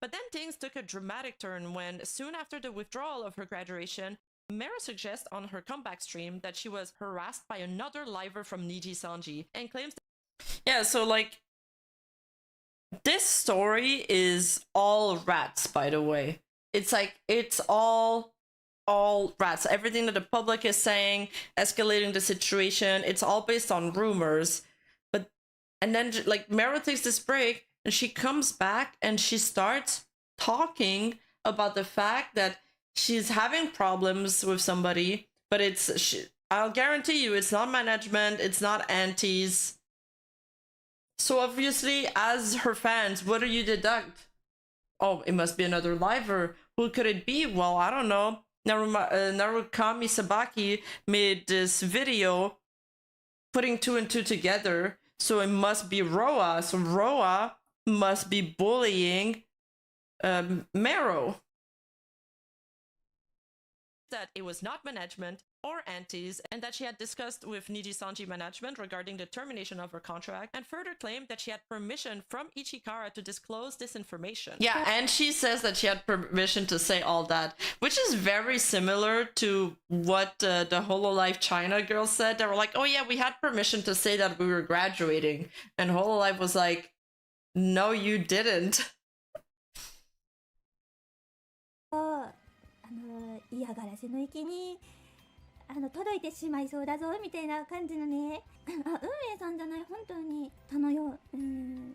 But then things took a dramatic turn when, soon after the withdrawal of her graduation, Meiro suggests on her comeback stream that she was harassed by another liver from Nijisanji and claims that... Yeah, so like... This story is all rats, by the way. It's like, it's all rats. Everything that the public is saying, escalating the situation, it's all based on rumors. But and then like Meiro takes this break and she comes back and she starts talking about the fact that she's having problems with somebody, but I'll guarantee you it's not management, it's not aunties. So obviously, as her fans, what do you deduct? Oh, it must be another liver. Who could it be? Well, I don't know. Narukami Sabaki made this video putting 2 and 2 together, so it must be Roa. So Roa must be bullying Meiro. That it was not management or aunties, and that she had discussed with Nijisanji management regarding the termination of her contract, and further claimed that she had permission from Ichikara to disclose this information. Yeah, and she says that she had permission to say all that, which is very similar to what the Hololive China girls said. They were like, oh yeah, we had permission to say that we were graduating, and Hololive was like, no, you didn't. 嫌がらせの域に届いてしまいそうだぞみたいな感じのね運営さんじゃない本当にたのよで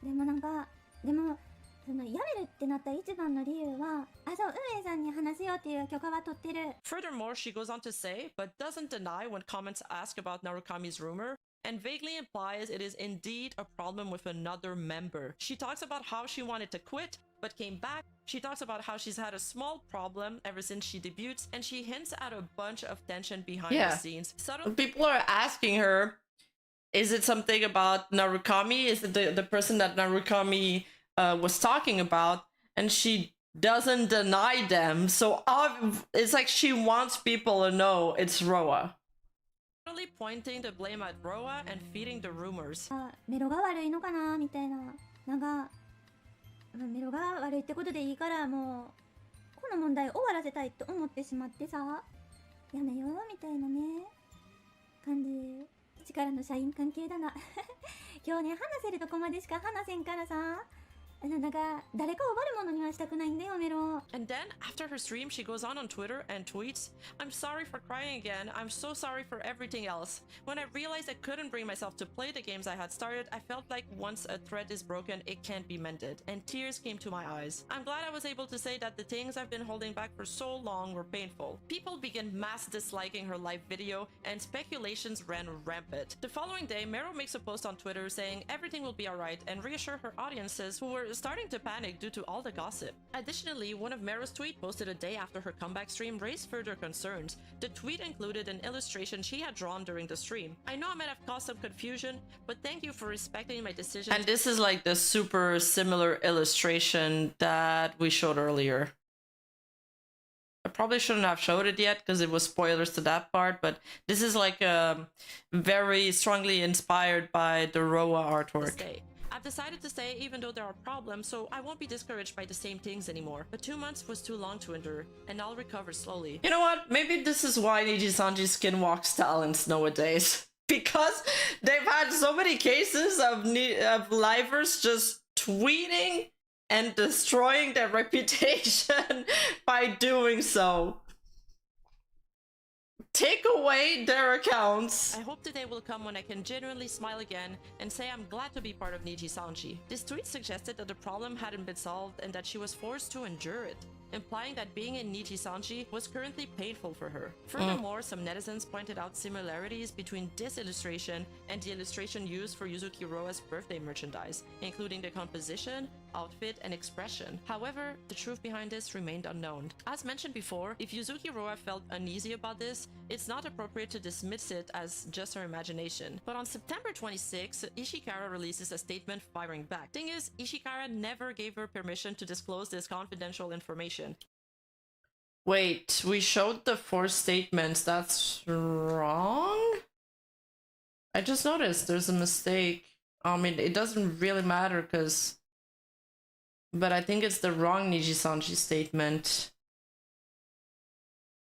もなんかでもその辞めるってなった一番の理由はそう運営さんに話すよっていう許可は取ってる Furthermore, she goes on to say, but doesn't deny when comments ask about Narukami's rumor, and vaguely implies it is indeed a problem with another member. She talks about how she wanted to quit, but came back. She talks about how she's had a small problem ever since she debuts, and she hints at a bunch of tension behind the scenes. People are asking her, is it something about Narukami? Is it the person that Narukami was talking about? And she doesn't deny them. So it's like she wants people to know it's Roa. Pointing the blame at Roa and feeding the rumors. メロが悪いのかなみたいななんかメロが悪いってことでいいからもうこの問題終わらせたいと思ってしまってさやめようみたいなね感じ力の社員関係だな今日ね話せるとこまでしか話せんからさなんか誰かを悪者にはしたくないんだよメロ And then after her stream she goes on Twitter and tweets, I'm sorry for crying again, I'm so sorry for everything else. When I realized I couldn't bring myself to play the games I had started, I felt like once a thread is broken it can't be mended, and tears came to my eyes. I'm glad I was able to say that the things I've been holding back for so long were painful. People began mass disliking her live video and speculations ran rampant. The following day, Meiro makes a post on Twitter saying everything will be alright and reassure her audiences who were starting to panic due to all the gossip. Additionally, one of Meiro's tweets posted a day after her comeback stream raised further concerns. The tweet included an illustration she had drawn during the stream. I know I might have caused some confusion, but thank you for respecting my decision. And this is like the super similar illustration that we showed earlier. I probably shouldn't have showed it yet because it was spoilers to that part, but this is like very strongly inspired by the Roa artwork. I've decided to stay even though there are problems, so I won't be discouraged by the same things anymore. But 2 months was too long to endure, and I'll recover slowly. You know what? Maybe this is why Nijisanji's skin walks talents nowadays. Because they've had so many cases of livers just tweeting and destroying their reputation by doing so. Take away their accounts. I hope the day will come when I can genuinely smile again and say I'm glad to be part of Nijisanji. This tweet suggested that the problem hadn't been solved and that she was forced to endure it, implying that being in Nijisanji was currently painful for her. Furthermore, some netizens pointed out similarities between this illustration and the illustration used for Yuzuki Roa's birthday merchandise, including the composition, outfit, and expression. However, the truth behind this remained unknown. As mentioned before, if Yuzuki Roa felt uneasy about this, it's not appropriate to dismiss it as just her imagination. But on September 26, Ishikara releases a statement firing back. Thing is, Ishikara never gave her permission to disclose this confidential information. Wait, we showed the 4 statements. That's wrong? I just noticed there's a mistake. I mean, it doesn't really matter because... But I think it's the wrong Nijisanji statement.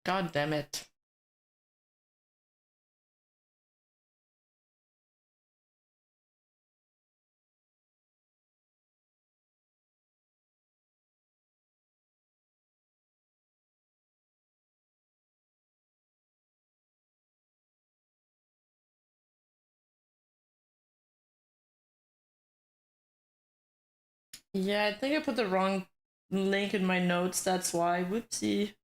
God damn it. Yeah, I think I put the wrong link in my notes, that's why. Whoopsie.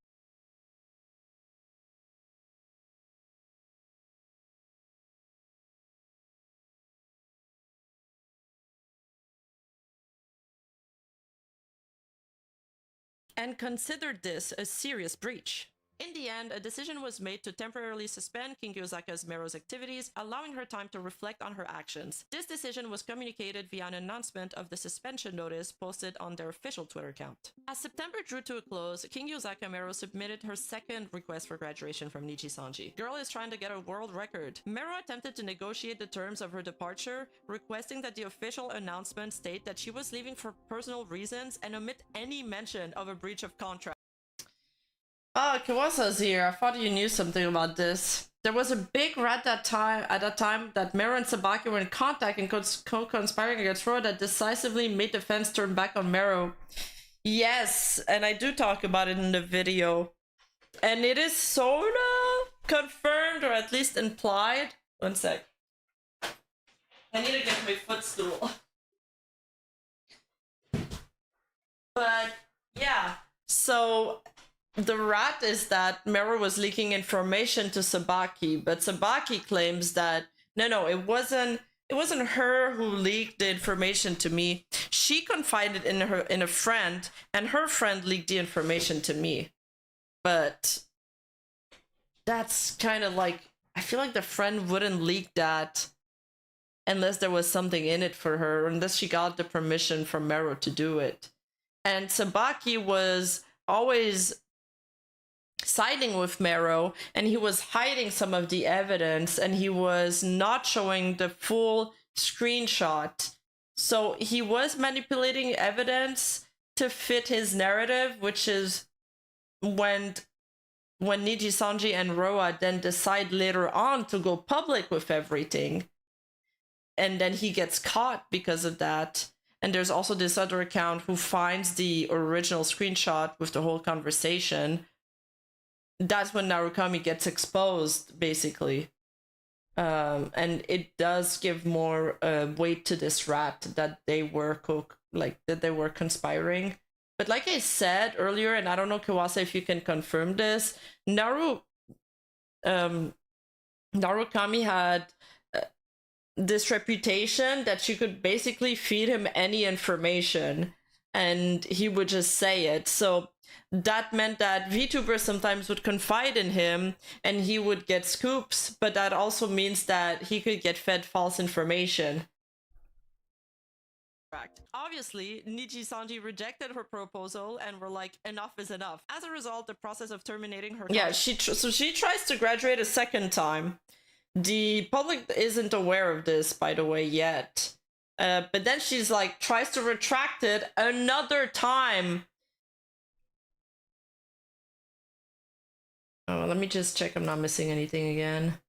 And considered this a serious breach. In the end, a decision was made to temporarily suspend King Gyosaka's Meiro's activities, allowing her time to reflect on her actions. This decision was communicated via an announcement of the suspension notice posted on their official Twitter account. As September drew to a close, King Gyosaka Meiro submitted her second request for graduation from Nijisanji. Girl is trying to get a world record. Meiro attempted to negotiate the terms of her departure, requesting that the official announcement state that she was leaving for personal reasons and omit any mention of a breach of contract. Oh, Kawasa's here. I thought you knew something about this. There was a big rat at that time that Meiro and Sabaki were in contact and co-conspiring against Roa that decisively made the fence turn back on Meiro. Yes, and I do talk about it in the video. And it is sorta confirmed, or at least implied. One sec. I need to get my footstool. But, yeah. So... the rat is that Meiro was leaking information to Sabaki, but Sabaki claims that no, it wasn't her who leaked the information to me. She confided in a friend, and her friend leaked the information to me. But that's kind of like, I feel like the friend wouldn't leak that unless there was something in it for her, unless she got the permission from Meiro to do it. And Sabaki was always siding with Meiro, and he was hiding some of the evidence, and he was not showing the full screenshot. So he was manipulating evidence to fit his narrative, which is when Nijisanji and Roa then decide later on to go public with everything. And then he gets caught because of that. And there's also this other account who finds the original screenshot with the whole conversation. That's when Narukami gets exposed, basically. And it does give more weight to this rat that they were conspiring. But like I said earlier, and I don't know, Kawasa, if you can confirm this, Narukami had this reputation that she could basically feed him any information and he would just say it. So that meant that VTubers sometimes would confide in him and he would get scoops, but that also means that he could get fed false information. Obviously, Nijisanji rejected her proposal and were like, enough is enough. As a result, the process of terminating her... Yeah, she tries to graduate a second time. The public isn't aware of this, by the way, yet. But then she's like, tries to retract it another time. Oh, let me just check I'm not missing anything again.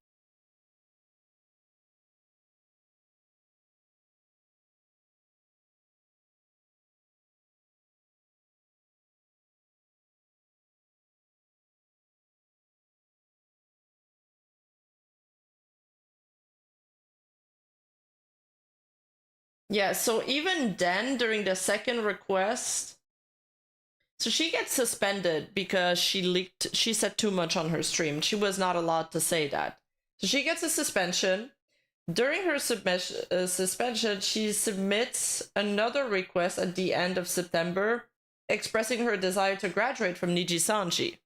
Yeah, so even then, during the second request, so she gets suspended because she said too much on her stream. She was not allowed to say that. So she gets a suspension. During her suspension, she submits another request at the end of September, expressing her desire to graduate from Nijisanji.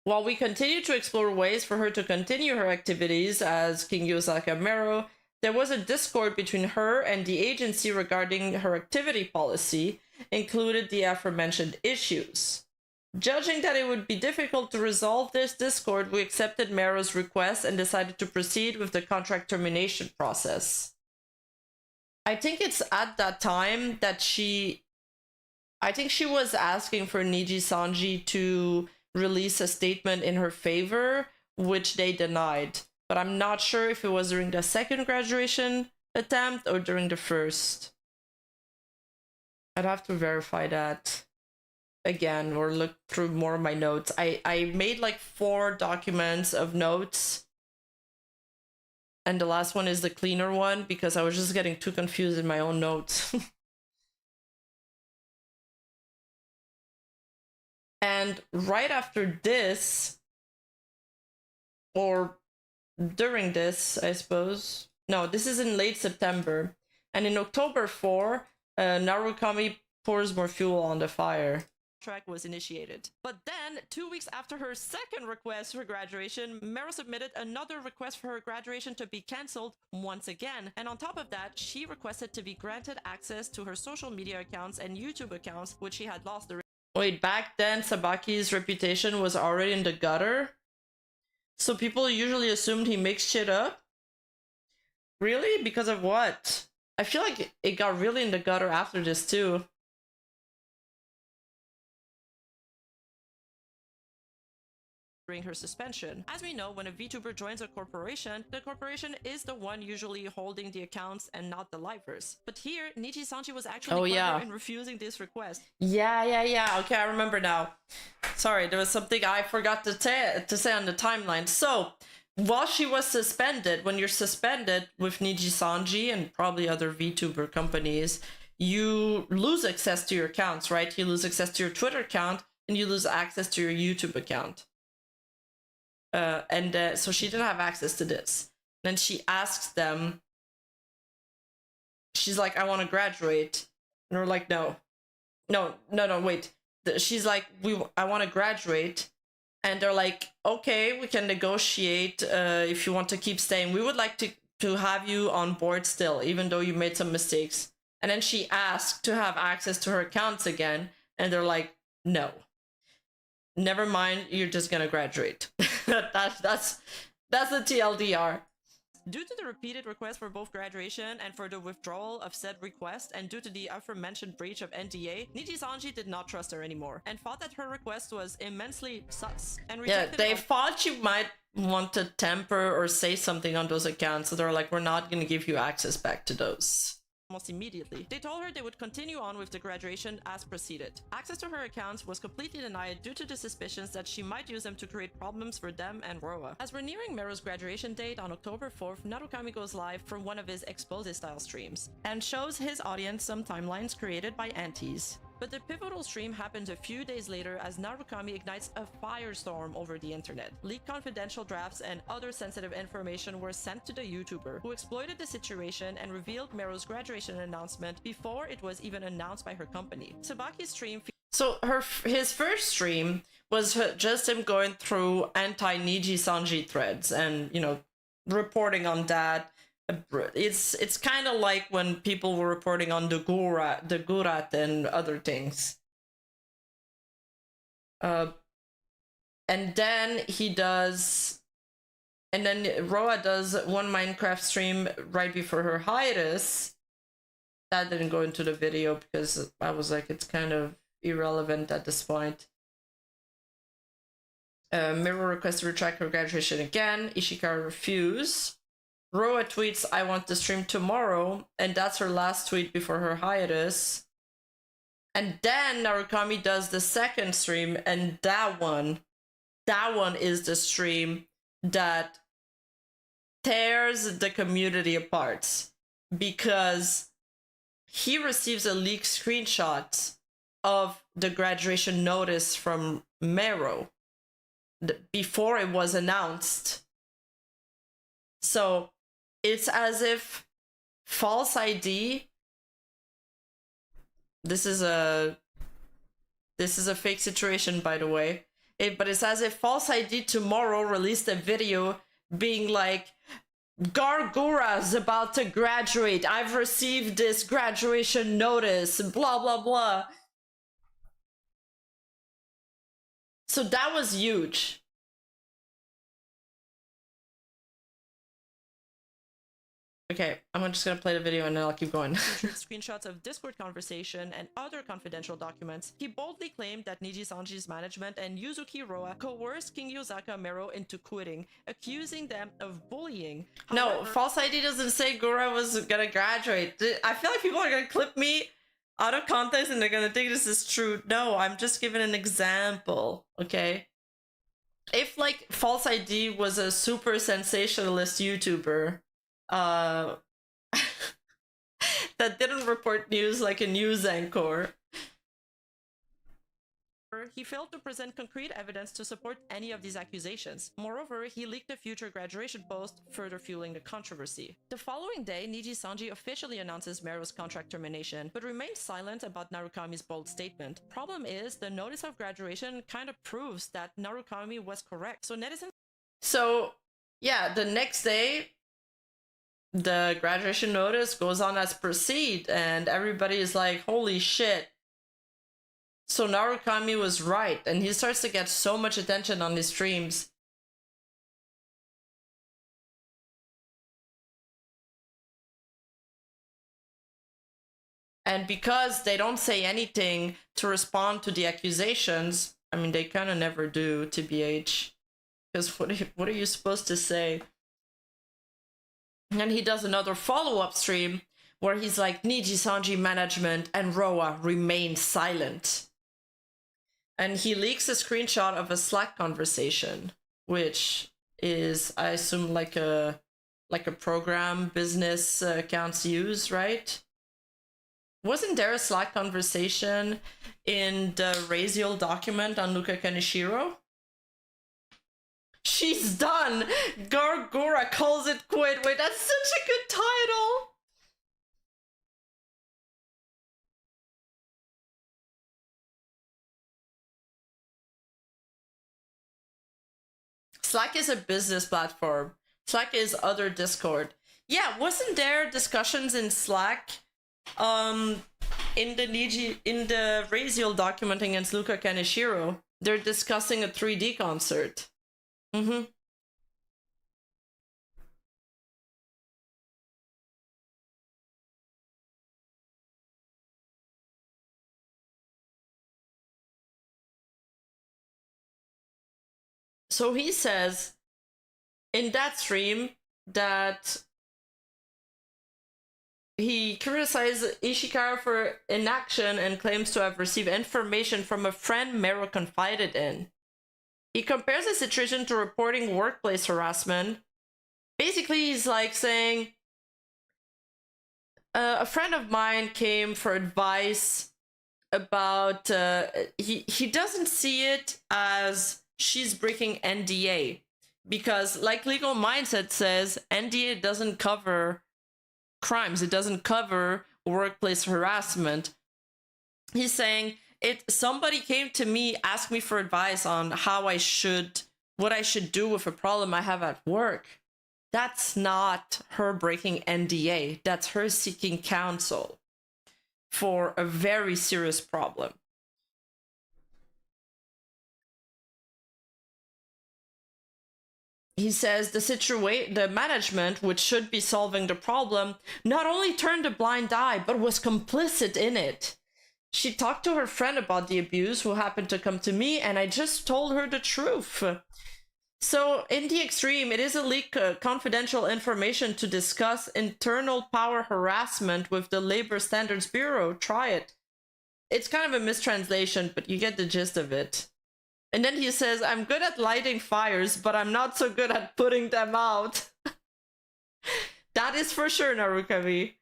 While we continue to explore ways for her to continue her activities as King Yosaka Meiro, there was a discord between her and the agency regarding her activity policy, included the aforementioned issues. Judging that it would be difficult to resolve this discord, we accepted Meiro's request and decided to proceed with the contract termination process. I think it's at that time that I think she was asking for Nijisanji to release a statement in her favor, which they denied. But I'm not sure if it was during the second graduation attempt or during the first. I'd have to verify that again or look through more of my notes. I made like 4 documents of notes. And the last one is the cleaner one because I was just getting too confused in my own notes. And right after this, or during this, I suppose. No, this is in late September. And in October 4, Narukami pours more fuel on the fire. Track was initiated. But then, 2 weeks after her second request for graduation, Meiro submitted another request for her graduation to be cancelled once again. And on top of that, she requested to be granted access to her social media accounts and YouTube accounts, which she had lost. Wait, back then, Sabaki's reputation was already in the gutter? So people usually assumed he mixed shit up? Really? Because of what? I feel like it got really in the gutter after this too. During her suspension. As we know, when a VTuber joins a corporation, the corporation is the one usually holding the accounts and not the lifers. But here, Nijisanji was actually clever in refusing this request. Yeah. Okay, I remember now. Sorry, there was something I forgot to say on the timeline. So, while she was suspended, when you're suspended with Nijisanji and probably other VTuber companies, you lose access to your accounts, right? You lose access to your Twitter account and you lose access to your YouTube account. So she didn't have access to this. Then she asks them, she's like, I want to graduate. And we're like, no, wait. She's like, I want to graduate. And they're like, okay, we can negotiate if you want to keep staying. We would like to have you on board still, even though you made some mistakes. And then she asked to have access to her accounts again. And they're like, no. Never mind, you're just gonna graduate. That's the TLDR. Due to the repeated requests for both graduation and for the withdrawal of said request, and due to the aforementioned breach of NDA, Nijisanji did not trust her anymore, and thought that her request was immensely sus. And they thought you might want to temper or say something on those accounts, so they're like, we're not gonna give you access back to those. Almost immediately. They told her they would continue on with the graduation as proceeded. Access to her accounts was completely denied due to the suspicions that she might use them to create problems for them and Roa. As we're nearing Meiro's graduation date on October 4th, Narukami goes live for one of his expose style streams and shows his audience some timelines created by aunties. But the pivotal stream happened a few days later as Narukami ignites a firestorm over the internet. Leaked confidential drafts and other sensitive information were sent to the YouTuber, who exploited the situation and revealed Meiro's graduation announcement before it was even announced by her company. Tsubaki's stream... So his first stream was just him going through anti-Nijisanji threads and, you know, reporting on that. It's kind of like when people were reporting on the Gurat and other things. And then Roa does one Minecraft stream right before her hiatus. That didn't go into the video because I was like, it's kind of irrelevant at this point. Meiro requests to retract her graduation again. Ishikawa refused. Roa tweets, I want to stream tomorrow, and that's her last tweet before her hiatus. And then Narukami does the second stream, and that one is the stream that tears the community apart, because he receives a leaked screenshot of the graduation notice from Meiro before it was announced. So it's as if false ID. This is a fake situation, by the way. But it's as if false ID tomorrow released a video being like, Gargura's about to graduate. I've received this graduation notice. Blah blah blah. So that was huge. Okay, I'm just gonna play the video and then I'll keep going. Screenshots of Discord conversation and other confidential documents. He boldly claimed that Nijisanji's management and Yuzuki Roa coerced King Yozaka Meiro into quitting, accusing them of bullying. No, false ID doesn't say Gura was gonna graduate. I feel like people are gonna clip me out of context and they're gonna think this is true. No, I'm just giving an example, okay? If, like, false ID was a super sensationalist YouTuber, that didn't report news like a news anchor. He failed to present concrete evidence to support any of these accusations. Moreover, he leaked a future graduation post, further fueling the controversy. The following day, Nijisanji officially announces Meiro's contract termination, but remains silent about Narukami's bold statement. Problem is, the notice of graduation kind of proves that Narukami was correct. So netizens... So, yeah, the next day, the graduation notice goes on as proceed, and everybody is like, holy shit. So Narukami was right, and he starts to get so much attention on his streams. And because they don't say anything to respond to the accusations, I mean, they kind of never do, TBH. Because what are you supposed to say? And he does another follow-up stream where he's like, Nijisanji management and Roa remain silent. And he leaks a screenshot of a Slack conversation, which is, I assume, like a program business accounts use, right? Wasn't there a Slack conversation in the Raziel document on Luca Kaneshiro? She's done! Gargura calls it quit. Wait, that's such a good title! Slack is a business platform. Slack is other Discord. Yeah, wasn't there discussions in Slack in the Raziel document against Luca Kaneshiro? They're discussing a 3D concert. Mm-hmm. So he says in that stream that he criticized Ishikawa for inaction and claims to have received information from a friend Meiro confided in. He compares the situation to reporting workplace harassment. Basically, he's like saying, a friend of mine came for advice about he doesn't see it as she's breaking NDA, because like Legal Mindset says, NDA doesn't cover crimes, it doesn't cover workplace harassment. He's saying somebody came to me, asked me for advice on what I should do with a problem I have at work. That's not her breaking NDA. That's her seeking counsel for a very serious problem. He says the management, which should be solving the problem, not only turned a blind eye, but was complicit in it. She talked to her friend about the abuse, who happened to come to me, and I just told her the truth. So, in the extreme, it is a leak confidential information to discuss internal power harassment with the Labor Standards Bureau. Try it. It's kind of a mistranslation, but you get the gist of it. And then he says, I'm good at lighting fires, but I'm not so good at putting them out. That is for sure, Narukami.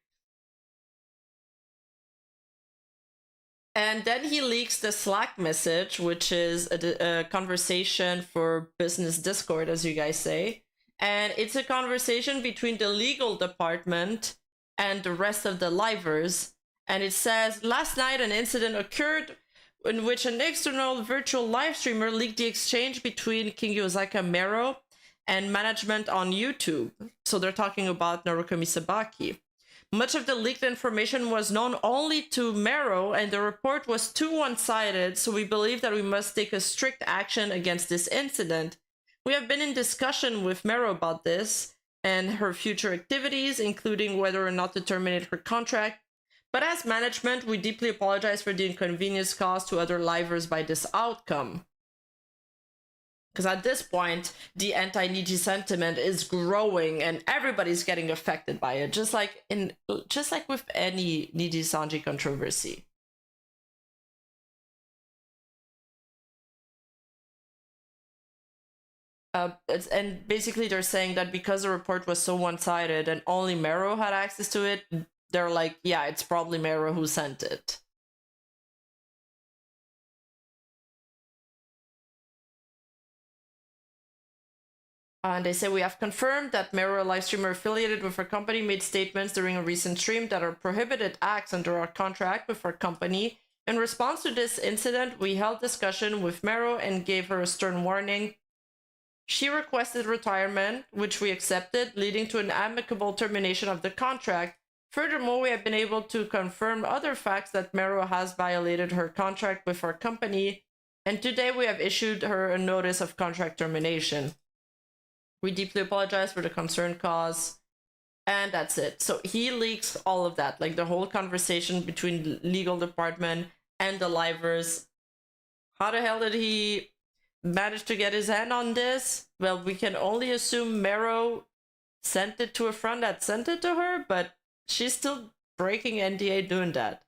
And then he leaks the Slack message, which is a conversation for business Discord, as you guys say. And it's a conversation between the legal department and the rest of the livers. And it says, last night an incident occurred in which an external virtual live streamer leaked the exchange between King Yosaka Meiro and management on YouTube. So they're talking about Narukami Sabaki. Much of the leaked information was known only to Meiro, and the report was too one-sided, so we believe that we must take a strict action against this incident. We have been in discussion with Meiro about this and her future activities, including whether or not to terminate her contract. But as management, we deeply apologize for the inconvenience caused to other livers by this outcome. Because at this point, the anti-Niji sentiment is growing and everybody's getting affected by it, just like with any Nijisanji controversy. And basically they're saying that because the report was so one-sided and only Meiro had access to it, they're like, yeah, it's probably Meiro who sent it. And they say, we have confirmed that Meiro, a live streamer affiliated with our company, made statements during a recent stream that are prohibited acts under our contract with our company. In response to this incident, we held discussion with Meiro and gave her a stern warning. She requested retirement, which we accepted, leading to an amicable termination of the contract. Furthermore, we have been able to confirm other facts that Meiro has violated her contract with our company, and today we have issued her a notice of contract termination. We deeply apologize for the concern caused, and that's it. So he leaks all of that, like the whole conversation between the legal department and the livers. How the hell did he manage to get his hand on this? Well, we can only assume Meiro sent it to a friend that sent it to her, but she's still breaking NDA doing that.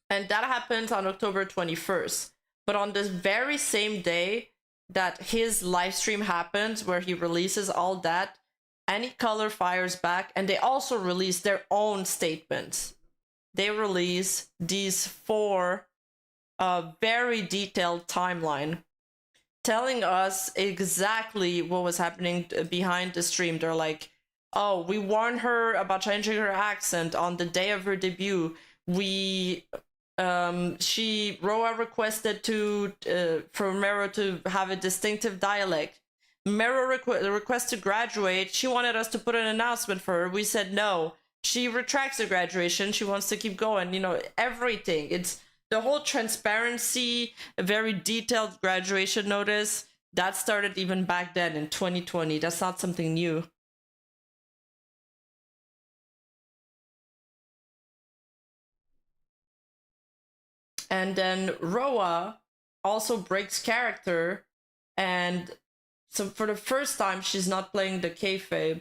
And that happens on October 21st. But on this very same day that his live stream happens, where he releases all that, Any Color fires back, and they also release their own statements. They release these 4 very detailed timeline telling us exactly what was happening behind the stream. They're like, oh, we warned her about changing her accent on the day of her debut. Roa requested for Meiro to have a distinctive dialect. Meiro request to graduate. She wanted us to put an announcement for her. We said no. She retracts the graduation. She wants to keep going. You know, everything. It's the whole transparency, a very detailed graduation notice. That started even back then in 2020. That's not something new. And then Roa also breaks character, and so for the first time she's not playing the kayfabe,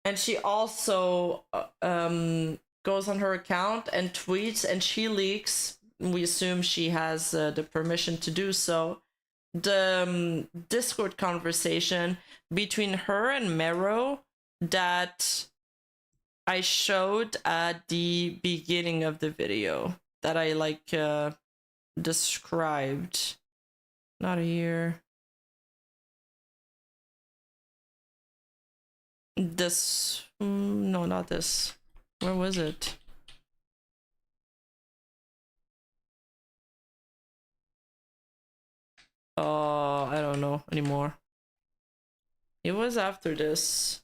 and she also goes on her account and tweets, and she leaks, we assume she has the permission to do so, the Discord conversation between her and Meiro that I showed at the beginning of the video that I like described. Not here. This, no, not this. Where was it? Oh, I don't know anymore. It was after this.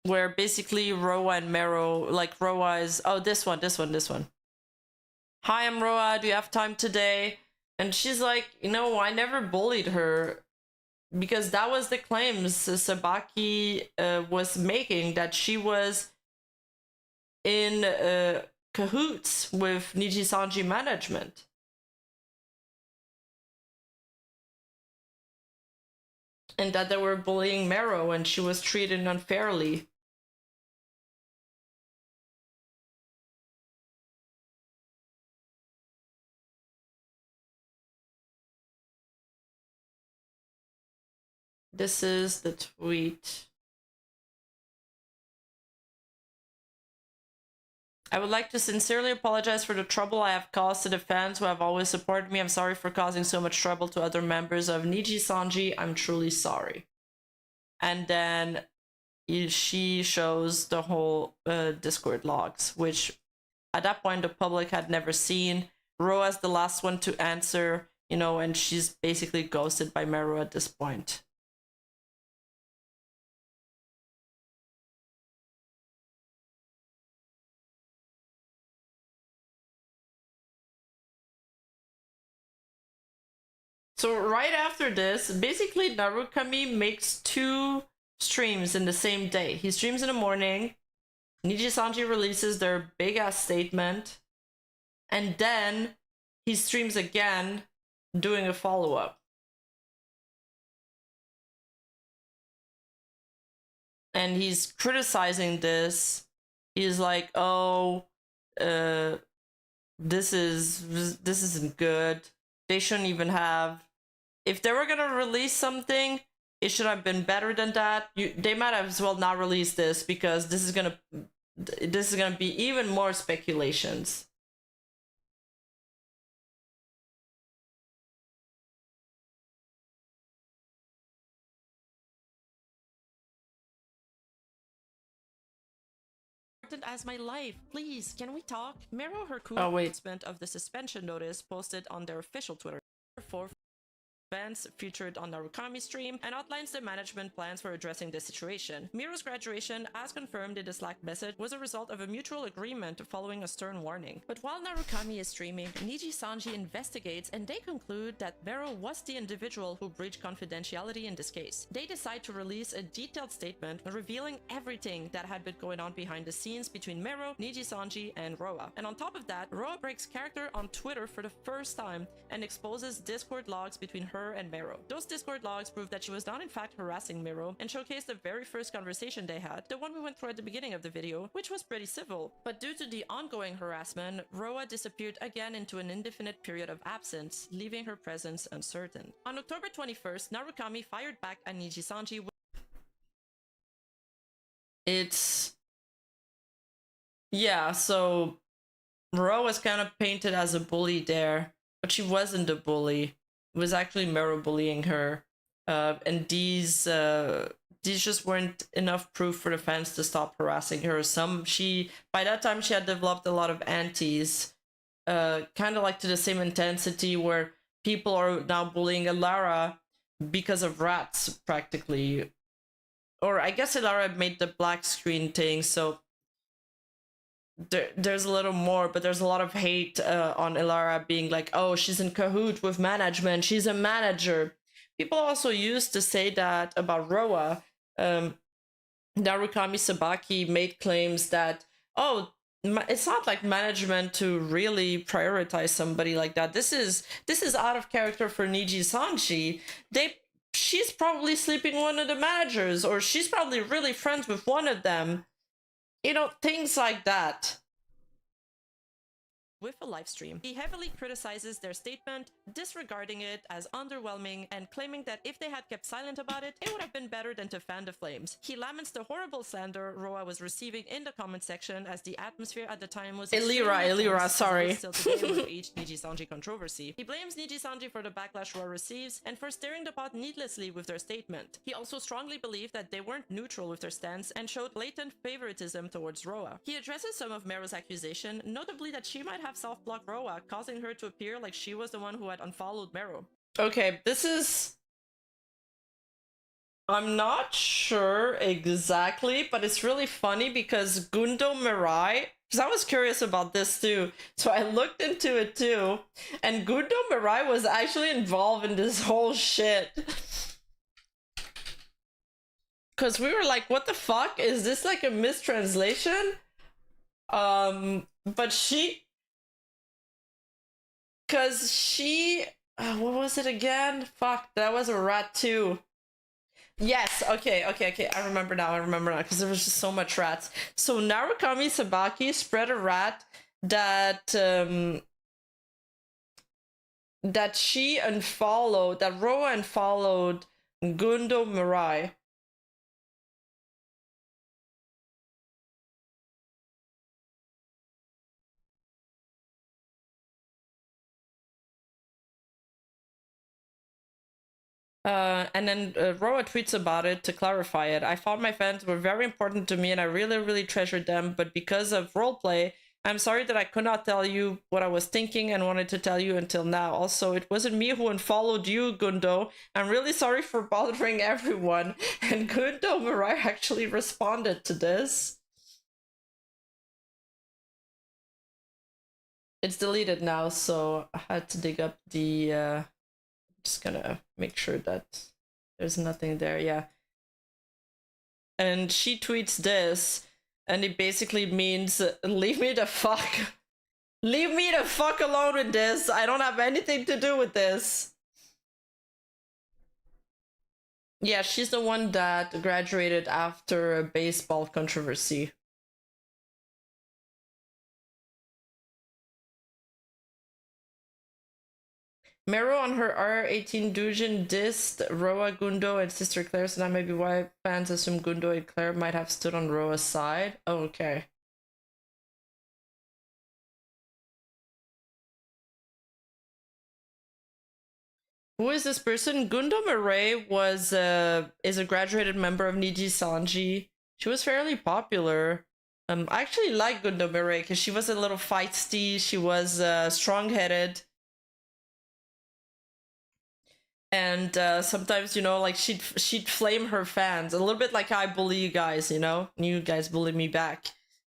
Where basically Roa and Meiro, like Roa is, oh, this one. Hi, I'm Roa, do you have time today? And she's like, you know, I never bullied her. Because that was the claims Sabaki was making, that she was in cahoots with Nijisanji management. And that they were bullying Meiro and she was treated unfairly. This is the tweet. I would like to sincerely apologize for the trouble I have caused to the fans who have always supported me. I'm sorry for causing so much trouble to other members of Nijisanji. I'm truly sorry. And then she shows the whole Discord logs, which at that point the public had never seen. Roa's the last one to answer, you know, and she's basically ghosted by Meiro at this point. So right after this, basically Narukami makes 2 streams in the same day. He streams in the morning, Nijisanji releases their big ass statement, and then he streams again doing a follow-up. And he's criticizing this. He's like, oh, this isn't good. They shouldn't even have, if they were gonna release something, it should have been better than that. They might as well not release this, because this is gonna be even more speculations. As my life, please, can we talk? Meiro Herku announcement of the suspension notice posted on their official Twitter for events featured on Narukami's stream and outlines the management plans for addressing the situation. Meiro's graduation, as confirmed in the Slack message, was a result of a mutual agreement following a stern warning. But while Narukami is streaming, Nijisanji investigates and they conclude that Meiro was the individual who breached confidentiality in this case. They decide to release a detailed statement revealing everything that had been going on behind the scenes between Meiro, Nijisanji, and Roa. And on top of that, Roa breaks character on Twitter for the first time and exposes Discord logs between her and Meiro. Those Discord logs prove that she was not in fact harassing Meiro and showcase the very first conversation they had, the one we went through at the beginning of the video, which was pretty civil. But due to the ongoing harassment, Roa disappeared again into an indefinite period of absence, leaving her presence uncertain. On October 21st, Narukami fired back at Nijisanji. Yeah, so Roa was kind of painted as a bully there, but she wasn't a bully. It was actually Meiro bullying her, and these just weren't enough proof for the fans to stop harassing her. By that time she had developed a lot of antis, kind of like to the same intensity where people are now bullying Elara because of rats, practically. Or I guess Elara made the black screen thing, so there's a little more, but there's a lot of hate on Elara being like, oh, she's in cahoot with management, she's a manager. People also used to say that about Roa. Narukami Sabaki made claims that, oh, it's not like management to really prioritize somebody like that. This is out of character for Nijisanji. She's probably sleeping with one of the managers, or she's probably really friends with one of them. You know, things like that. with a live stream. He heavily criticizes their statement, disregarding it as underwhelming and claiming that if they had kept silent about it, it would have been better than to fan the flames. He laments the horrible slander Roa was receiving in the comment section, as the atmosphere at the time was Elira, sorry. Still today with each Nijisanji controversy. He blames Nijisanji for the backlash Roa receives and for stirring the pot needlessly with their statement. He also strongly believed that they weren't neutral with their stance and showed blatant favoritism towards Roa. He addresses some of Meiro's accusation, notably that she might have soft-blocked Roa, causing her to appear like she was the one who had unfollowed Meiro. Okay, this is... I'm not sure exactly, but it's really funny because Gundo Mirai, because I was curious about this too, so I looked into it too, and Gundo Mirai was actually involved in this whole shit. Because we were like, what the fuck? Is this like a mistranslation? But she... Because she... what was it again? Fuck, that was a rat too. Yes, okay, I remember now, because there was just so much rats. So Narukami Sabaki spread a rat that that she unfollowed, that Roa unfollowed Gundo Mirai. And then Roa tweets about it to clarify it. I thought my fans were very important to me and I really treasured them, but because of roleplay, I'm sorry that I could not tell you what I was thinking and wanted to tell you until now. Also, it wasn't me who unfollowed you, Gundo. I'm really sorry for bothering everyone. And Gundo Mirai actually responded to this. It's deleted now, so I had to dig up the... just gonna make sure that there's nothing there. Yeah. And she tweets this, and it basically means, leave me the fuck. Leave me the fuck alone with this. I don't have anything to do with this. Yeah, she's the one that graduated after a baseball controversy. Meiro on her R18 Dujin dissed Roa, Gundo, and Sister Claire, so that may be why fans assume Gundo and Claire might have stood on Roa's side. Oh, okay. Who is this person? Gundo Mirai was is a graduated member of Nijisanji. She was fairly popular. I actually like Gundo Mirai because she was a little feisty. She was strong-headed. And sometimes, you know, like she'd flame her fans a little bit like I bully you guys, you know, and you guys bully me back.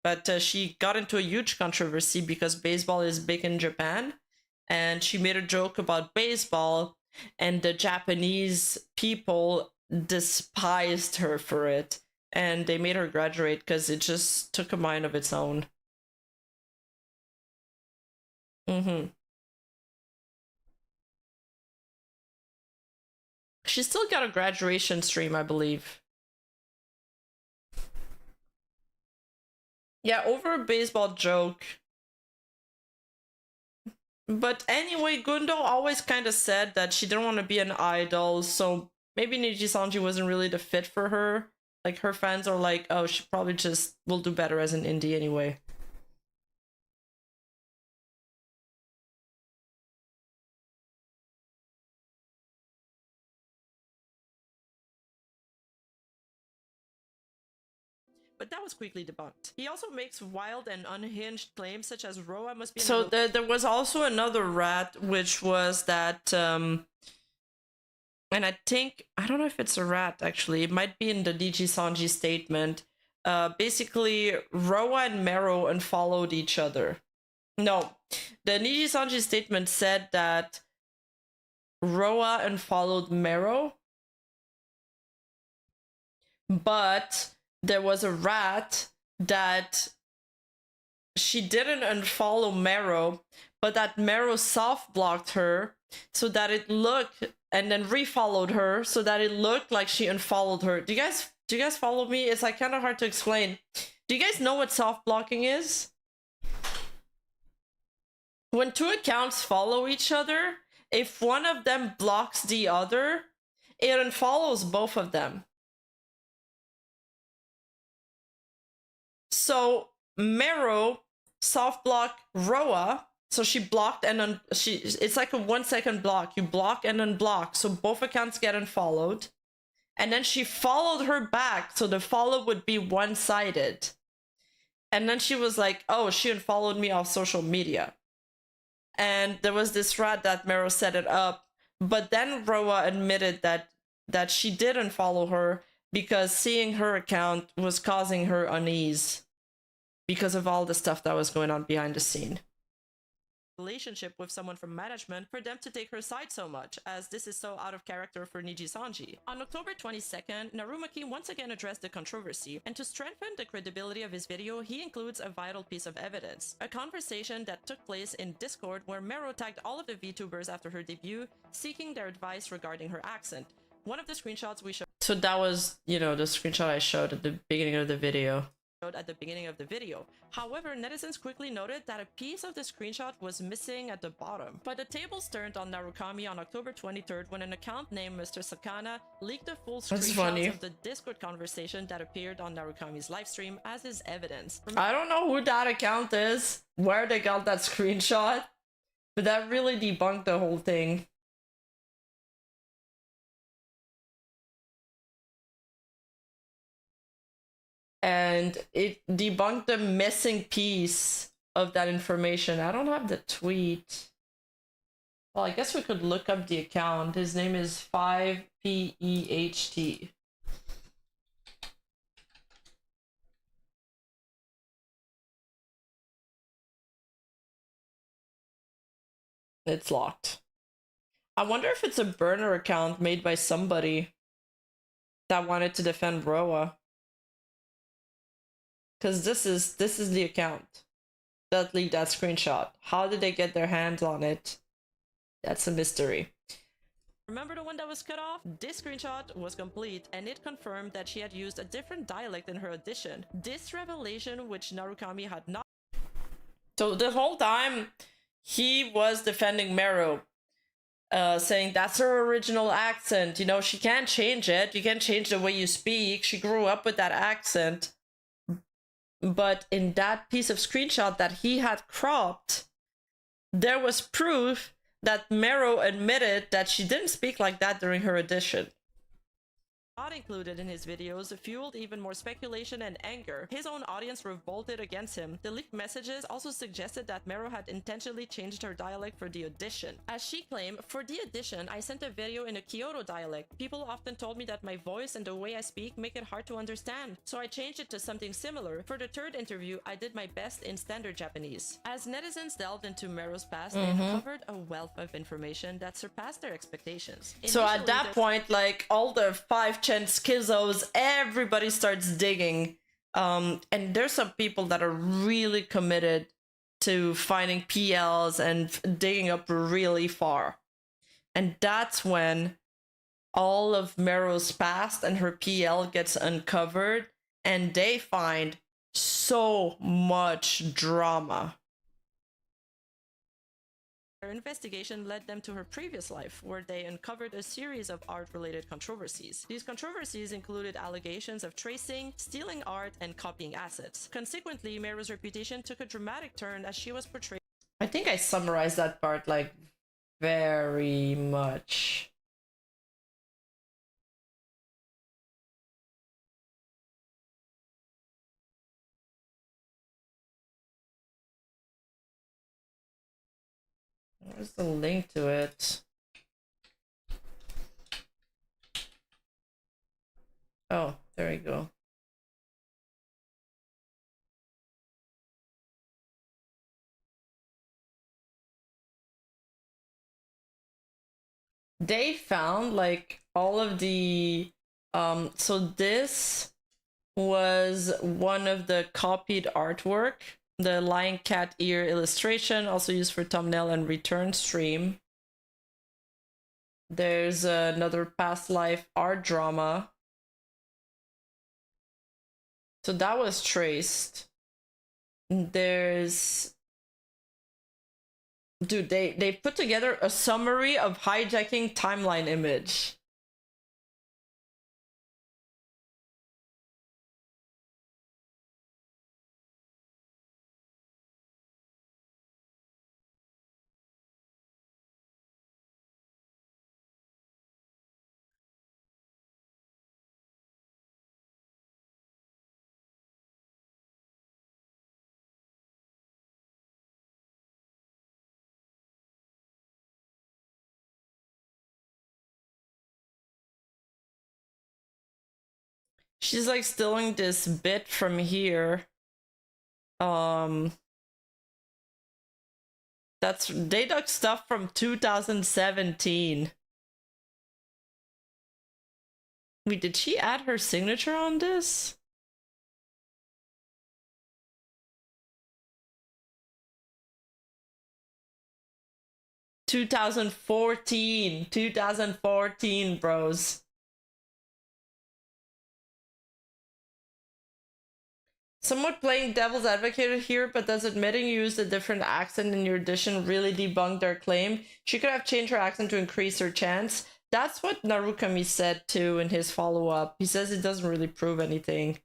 But she got into a huge controversy because baseball is big in Japan, and she made a joke about baseball, and the Japanese people despised her for it, and they made her graduate because it just took a mind of its own. She still got a graduation stream, I believe. Yeah, over a baseball joke. But anyway, Gundo always kind of said that she didn't want to be an idol, so maybe Nijisanji wasn't really the fit for her. Like, her fans are like, oh, she probably just will do better as an indie anyway. But that was quickly debunked. He also makes wild and unhinged claims such as Roa must be... So there was also another rat, which was that... and I think... I don't know if it's a rat, actually. It might be in the Nijisanji statement. Basically, Roa and Meiro unfollowed each other. No. The Nijisanji statement said that Roa unfollowed Meiro. But... there was a rat that she didn't unfollow Meiro, but that Meiro soft blocked her so that it looked, and then refollowed her so that it looked like she unfollowed her. Do you guys follow me? It's like kind of hard to explain. Do you guys know what soft blocking is? when two accounts follow each other, if one of them blocks the other, it unfollows both of them. So Meiro soft block Roa, so she blocked and it's like a 1 second block. You block and unblock, so both accounts get unfollowed. And then she followed her back, so the follow would be one-sided. And then she was like, oh, she unfollowed me off social media. And there was this thread that Meiro set it up, but then Roa admitted that she did unfollow her because seeing her account was causing her unease because of all the stuff that was going on behind the scene. Relationship with someone from management for them to take her side so much, as this is so out of character for Nijisanji. On October 22nd, Narumaki once again addressed the controversy, and to strengthen the credibility of his video, he includes a vital piece of evidence. A conversation that took place in Discord where Meiro tagged all of the VTubers after her debut, seeking their advice regarding her accent. One of the screenshots we showed— so that was, you know, the screenshot I showed at the beginning of the video. However, netizens quickly noted that a piece of the screenshot was missing at the bottom. But the tables turned on Narukami on October 23rd when an account named Mr. Sakana leaked the full screenshot of the Discord conversation that appeared on Narukami's livestream as his evidence. I don't know who that account is, where they got that screenshot, but that really debunked the whole thing. And it debunked the missing piece of that information. I don't have the tweet. Well, I guess we could look up the account. His name is 5PEHT. It's locked. I wonder if it's a burner account made by somebody that wanted to defend Roa. Because this is the account that leaked that screenshot. How did they get their hands on it? That's a mystery. Remember the one that was cut off? This screenshot was complete, and it confirmed that she had used a different dialect in her audition. This revelation, which Narukami had not— so the whole time, he was defending Meiro, saying that's her original accent. You know, she can't change it. You can't change the way you speak. She grew up with that accent. But in that piece of screenshot that he had cropped, there was proof that Meiro admitted that she didn't speak like that during her audition. Not included in his videos fueled even more speculation and anger. His own audience revolted against him. The leaked messages also suggested that Meiro had intentionally changed her dialect for the audition. As she claimed, for the audition, I sent a video in a Kyoto dialect. People often told me that my voice and the way I speak make it hard to understand, so I changed it to something similar. For the third interview, I did my best in standard Japanese. As netizens delved into Meiro's past, they uncovered a wealth of information that surpassed their expectations. So at that point, like, all the 5 schizos, everybody starts digging, and there's some people that are really committed to finding PLs and digging up really far, and that's when all of Meiro's past and her PL gets uncovered, and they find so much drama. Their investigation led them to her previous life, where they uncovered a series of art-related controversies. These controversies included allegations of tracing, stealing art, and copying assets. Consequently, Meiro's reputation took a dramatic turn as she was portrayed— I think I summarized that part, like, very much. Where's the link to it? Oh, there you go. They found, like, all of the so this was one of the copied artwork. The lion cat ear illustration, also used for thumbnail and return stream. There's another past life art drama. So that was traced. There's Dude, they put together a summary of hijacking timeline image. She's like stealing this bit from here. That's they dug stuff from 2017. Wait, did she add her signature on this? $2014, bros. Somewhat playing devil's advocate here, but does admitting you used a different accent in your edition really debunk their claim? She could have changed her accent to increase her chance. That's what Narukami said too in his follow-up. He says it doesn't really prove anything.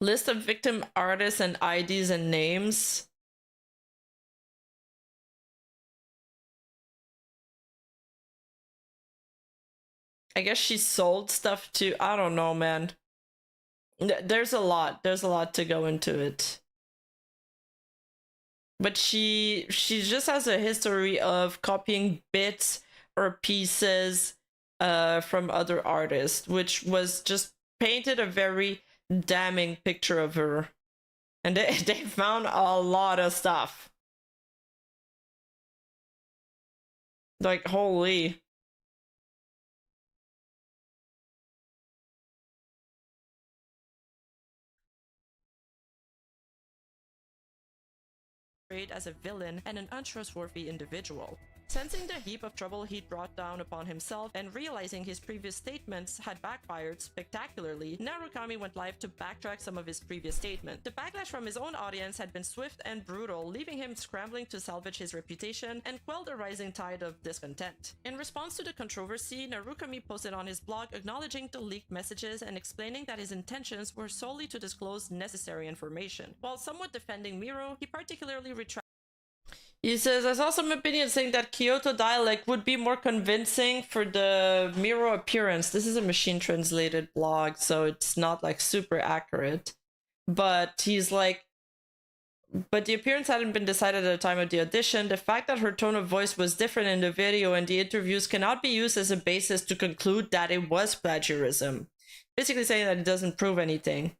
List of victim artists and IDs and names. I guess she sold stuff too. I don't know, man. There's a lot to go into it. But she just has a history of copying bits or pieces from other artists, which was just painted a very damning picture of her. And they found a lot of stuff. Like, holy. As a villain and an untrustworthy individual. Sensing the heap of trouble he'd brought down upon himself and realizing his previous statements had backfired spectacularly, Narukami went live to backtrack some of his previous statements. The backlash from his own audience had been swift and brutal, leaving him scrambling to salvage his reputation and quell the rising tide of discontent. In response to the controversy, Narukami posted on his blog acknowledging the leaked messages and explaining that his intentions were solely to disclose necessary information. While somewhat defending Meiro, he particularly retracted. He says, I saw some opinions saying that Kyoto dialect would be more convincing for the Meiro appearance. This is a machine translated blog, so it's not like super accurate. But he's like, but the appearance hadn't been decided at the time of the audition. The fact that her tone of voice was different in the video and the interviews cannot be used as a basis to conclude that it was plagiarism. Basically saying that it doesn't prove anything.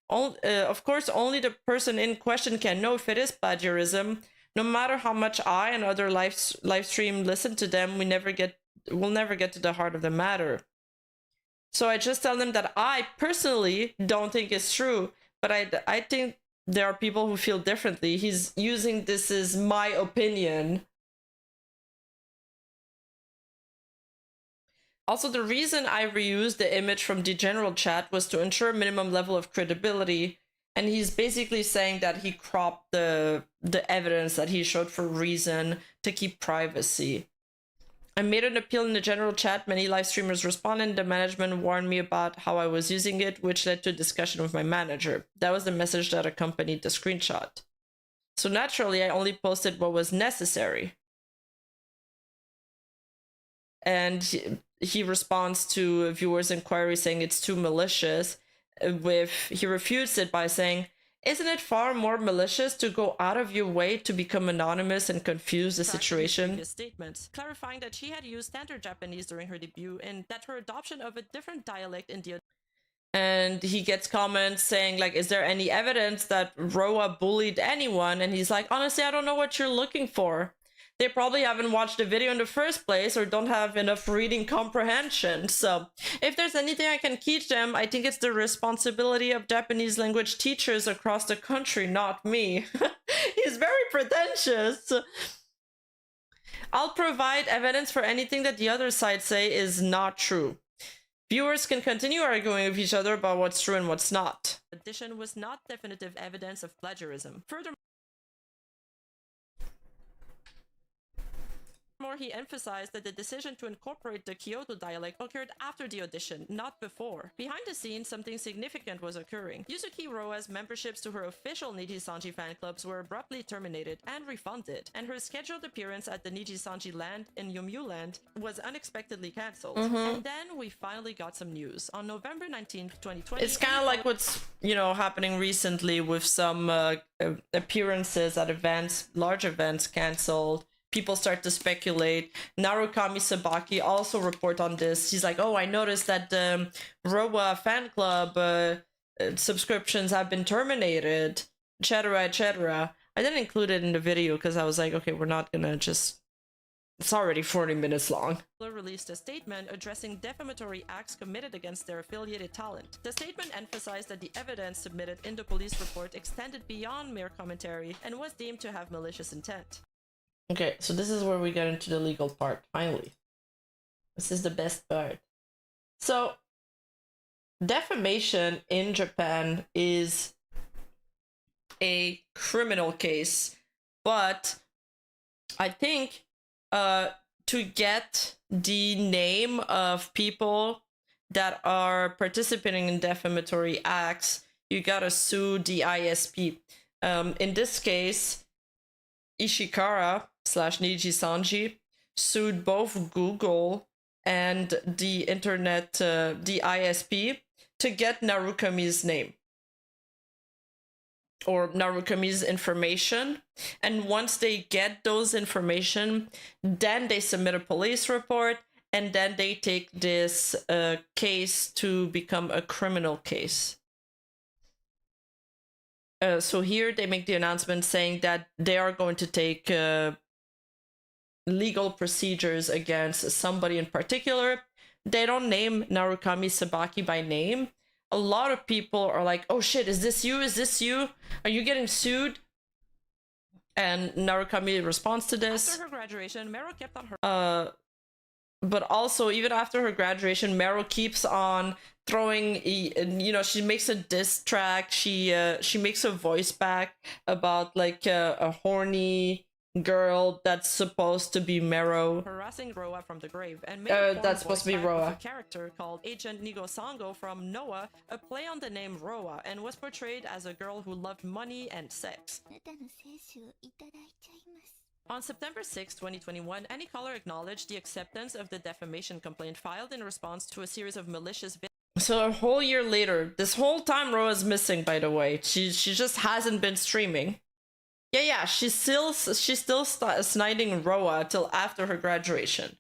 Of course, only the person in question can know if it is plagiarism. No matter how much I and other live stream listen to them, we'll never get to the heart of the matter. So I just tell them that I personally don't think it's true, but I think there are people who feel differently. He's using this as my opinion. Also, the reason I reused the image from the general chat was to ensure a minimum level of credibility. And he's basically saying that he cropped the evidence that he showed for reason to keep privacy. I made an appeal in the general chat. Many live streamers responded. The management warned me about how I was using it, which led to a discussion with my manager. That was the message that accompanied the screenshot. So naturally, I only posted what was necessary. And he responds to a viewer's inquiry saying it's too malicious. He refutes it by saying, isn't it far more malicious to go out of your way to become anonymous and confuse the situation? Statements, clarifying that she had used standard Japanese during her debut and that her adoption of a different dialect in the... And he gets comments saying, like, is there any evidence that Roa bullied anyone? And he's like, honestly, I don't know what you're looking for. They probably haven't watched the video in the first place or don't have enough reading comprehension. So if there's anything I can teach them, I think it's the responsibility of Japanese language teachers across the country, not me. He's very pretentious. I'll provide evidence for anything that the other side say is not true. Viewers can continue arguing with each other about what's true and what's not. Addition was not definitive evidence of plagiarism. Furthermore, Furthermore, he emphasized that the decision to incorporate the Kyoto dialect occurred after the audition, not before. Behind the scenes, something significant was occurring. Yuzuki Roa's memberships to her official Nijisanji fan clubs were abruptly terminated and refunded, and her scheduled appearance at the Nijisanji land in Yomiuri Land was unexpectedly cancelled. And then we finally got some news. On November 19th, 2020... It's kind of like what's, you know, happening recently with some appearances at events, large events cancelled. People start to speculate. Narukami Sabaki also report on this. He's like, oh, I noticed that the Roa fan club subscriptions have been terminated, etc., etc. I didn't include it in the video because I was like, okay, we're not gonna just... It's already 40 minutes long. Released a statement addressing defamatory acts committed against their affiliated talent. The statement emphasized that the evidence submitted in the police report extended beyond mere commentary and was deemed to have malicious intent. Okay, so this is where we get into the legal part, finally. This is the best part. So, defamation in Japan is a criminal case, but I think to get the name of people that are participating in defamatory acts, you gotta sue the ISP. In this case, Ishikara / Nijisanji sued both Google and the internet, the ISP, to get Narukami's name or Narukami's information. And once they get those information, then they submit a police report, and then they take this case to become a criminal case. So here they make the announcement saying that they are going to take legal procedures against somebody in particular. They don't name Narukami Sabaki by name. A lot of people are like, oh shit, is this you? Is this you? Are you getting sued? And Narukami responds to this. After her graduation, Meiro kept on her... But also, even after her graduation, Meiro keeps on throwing, you know, she makes a diss track. She makes a voice back about like a horny girl that's supposed to be Meiro. harassing Roa from the grave, and made a That's supposed to be Roa. a character called Agent Nijisanji from Noah, a play on the name Roa, and was portrayed as a girl who loved money and sex. あなたの精子をいただいちゃいます。 On September 6, 2021, Anycolor acknowledged the acceptance of the defamation complaint filed in response to a series of malicious So a whole year later, this whole time Roa's missing, by the way. She just hasn't been streaming. Yeah, she's still sniding Roa till after her graduation.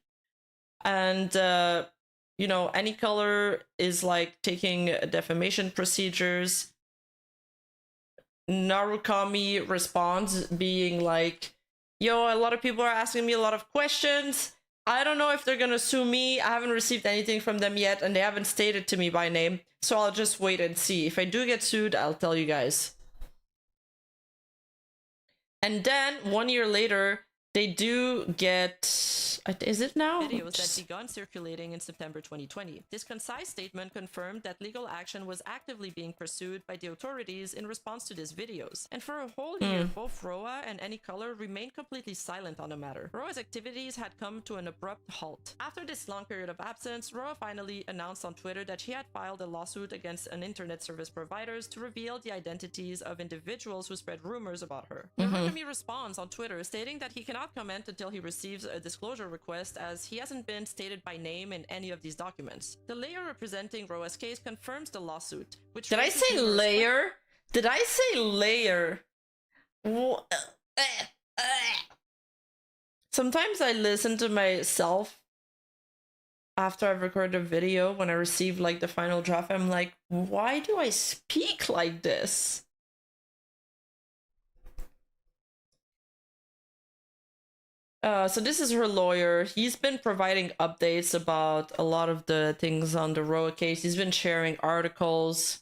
And you know, Anycolor is like taking defamation procedures. Narukami responds being like, yo, a lot of people are asking me a lot of questions. I don't know if they're gonna sue me. I haven't received anything from them yet, and they haven't stated to me by name. So I'll just wait and see. If I do get sued, I'll tell you guys. And then 1 year later, they do get... Is it now? videos that began circulating in September 2020. This concise statement confirmed that legal action was actively being pursued by the authorities in response to these videos. And for a whole year, both Roa and Anycolor remained completely silent on the matter. Roa's activities had come to an abrupt halt. After this long period of absence, Roa finally announced on Twitter that she had filed a lawsuit against an internet service providers to reveal the identities of individuals who spread rumors about her. Narukami responds on Twitter stating that he cannot comment until he receives a disclosure request, as he hasn't been stated by name in any of these documents. The lawyer representing Roa's case confirms the lawsuit, which... Did I say layer? Did I say layer? Sometimes I listen to myself after I've recorded a video when I receive like the final draft. I'm like, why do I speak like this? So this is her lawyer. He's been providing updates about a lot of the things on the Roa case. He's been sharing articles.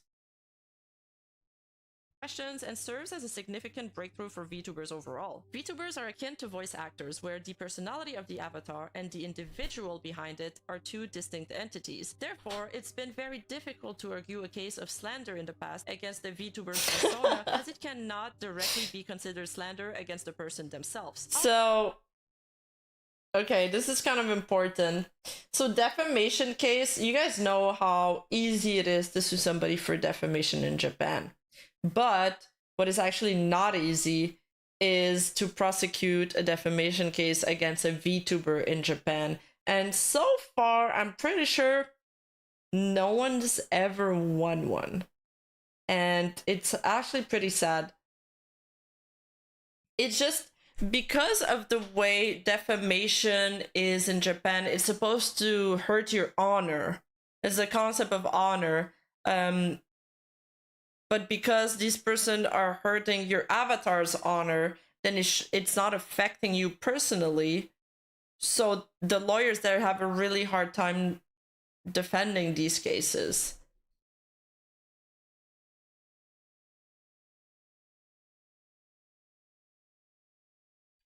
questions and serves as a significant breakthrough for VTubers overall. VTubers are akin to voice actors, where the personality of the avatar and the individual behind it are two distinct entities. Therefore, it's been very difficult to argue a case of slander in the past against the VTuber's persona, as it cannot directly be considered slander against the person themselves. So Okay, this is kind of important. So defamation case, you guys know how easy it is to sue somebody for defamation in Japan. But what is actually not easy is to prosecute a defamation case against a VTuber in Japan. And so far, I'm pretty sure no one's ever won one. And it's actually pretty sad. It's just because of the way defamation is in Japan, it's supposed to hurt your honor. It's the concept of honor. But because these person are hurting your avatar's honor, then it's not affecting you personally. So the lawyers there have a really hard time defending these cases.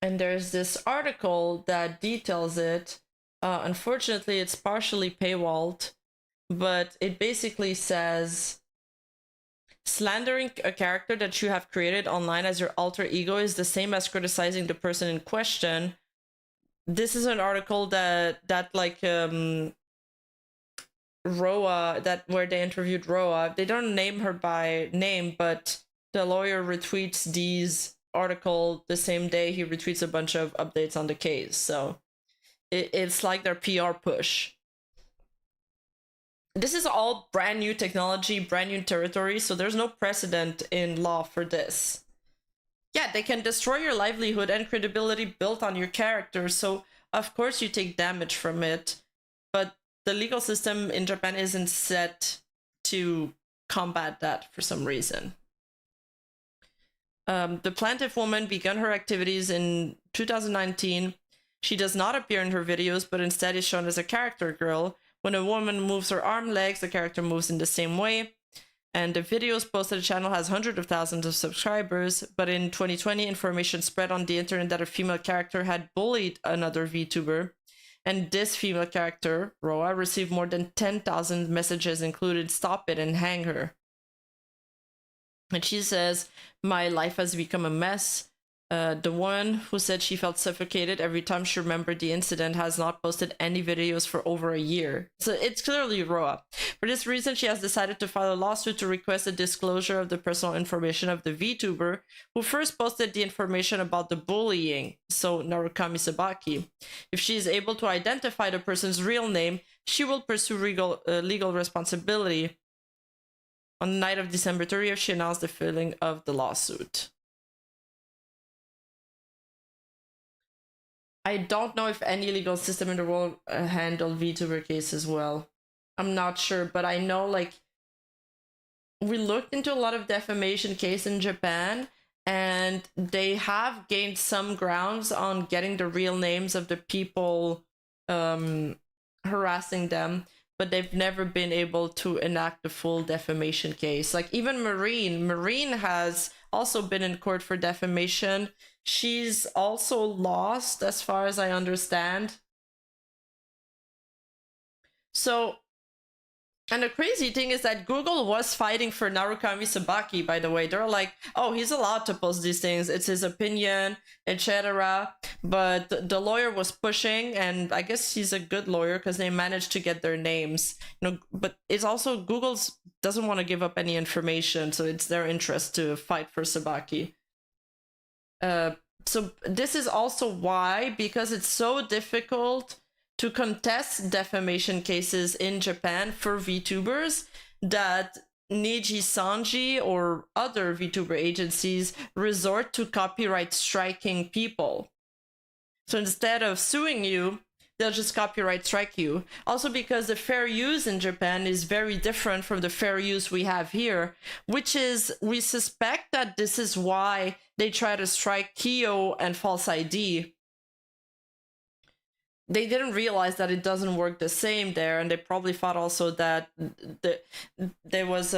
And there's this article that details it. Unfortunately, it's partially paywalled, but it basically says, slandering a character that you have created online as your alter ego is the same as criticizing the person in question. This is an article that like Roa, where they interviewed Roa. They don't name her by name, but the lawyer retweets these article the same day he retweets a bunch of updates on the case. So it's like their PR push. This is all brand new technology, brand new territory, so there's no precedent in law for this. Yeah, they can destroy your livelihood and credibility built on your character, so of course you take damage from it, but the legal system in Japan isn't set to combat that for some reason. The plaintiff woman began her activities in 2019. She does not appear in her videos, but instead is shown as a character girl. When a woman moves her arm legs, the character moves in the same way. And the videos posted to the channel has hundreds of thousands of subscribers. But in 2020, information spread on the internet that a female character had bullied another VTuber. And this female character, Roa, received more than 10,000 messages, including "stop it" and "hang her." And she says, "My life has become a mess. The one who said she felt suffocated every time she remembered the incident has not posted any videos for over a year." So it's clearly Roa. For this reason, she has decided to file a lawsuit to request a disclosure of the personal information of the VTuber who first posted the information about the bullying, so Narukami Sabaki. If she is able to identify the person's real name, she will pursue legal responsibility. On the night of December 30th, she announced the filing of the lawsuit. I don't know if any legal system in the world handle VTuber cases well. I'm not sure, but I know, like, we looked into a lot of defamation cases in Japan, and they have gained some grounds on getting the real names of the people harassing them, but they've never been able to enact the full defamation case. Like, even Marine has also been in court for defamation. She's also lost, as far as I understand. So, and the crazy thing is that Google was fighting for Narukami Sabaki, by the way. They're like, oh, he's allowed to post these things, it's his opinion, etc. But the lawyer was pushing, and I guess he's a good lawyer because they managed to get their names. You know, but it's also Google's doesn't want to give up any information, so it's their interest to fight for Sabaki. So this is also why, because it's so difficult to contest defamation cases in Japan for VTubers, that Nijisanji or other VTuber agencies resort to copyright striking people. So instead of suing you, they'll just copyright strike you. Also because the fair use in Japan is very different from the fair use we have here, which is, we suspect that this is why they try to strike Kyo and false ID. They didn't realize that it doesn't work the same there, and they probably thought also that there was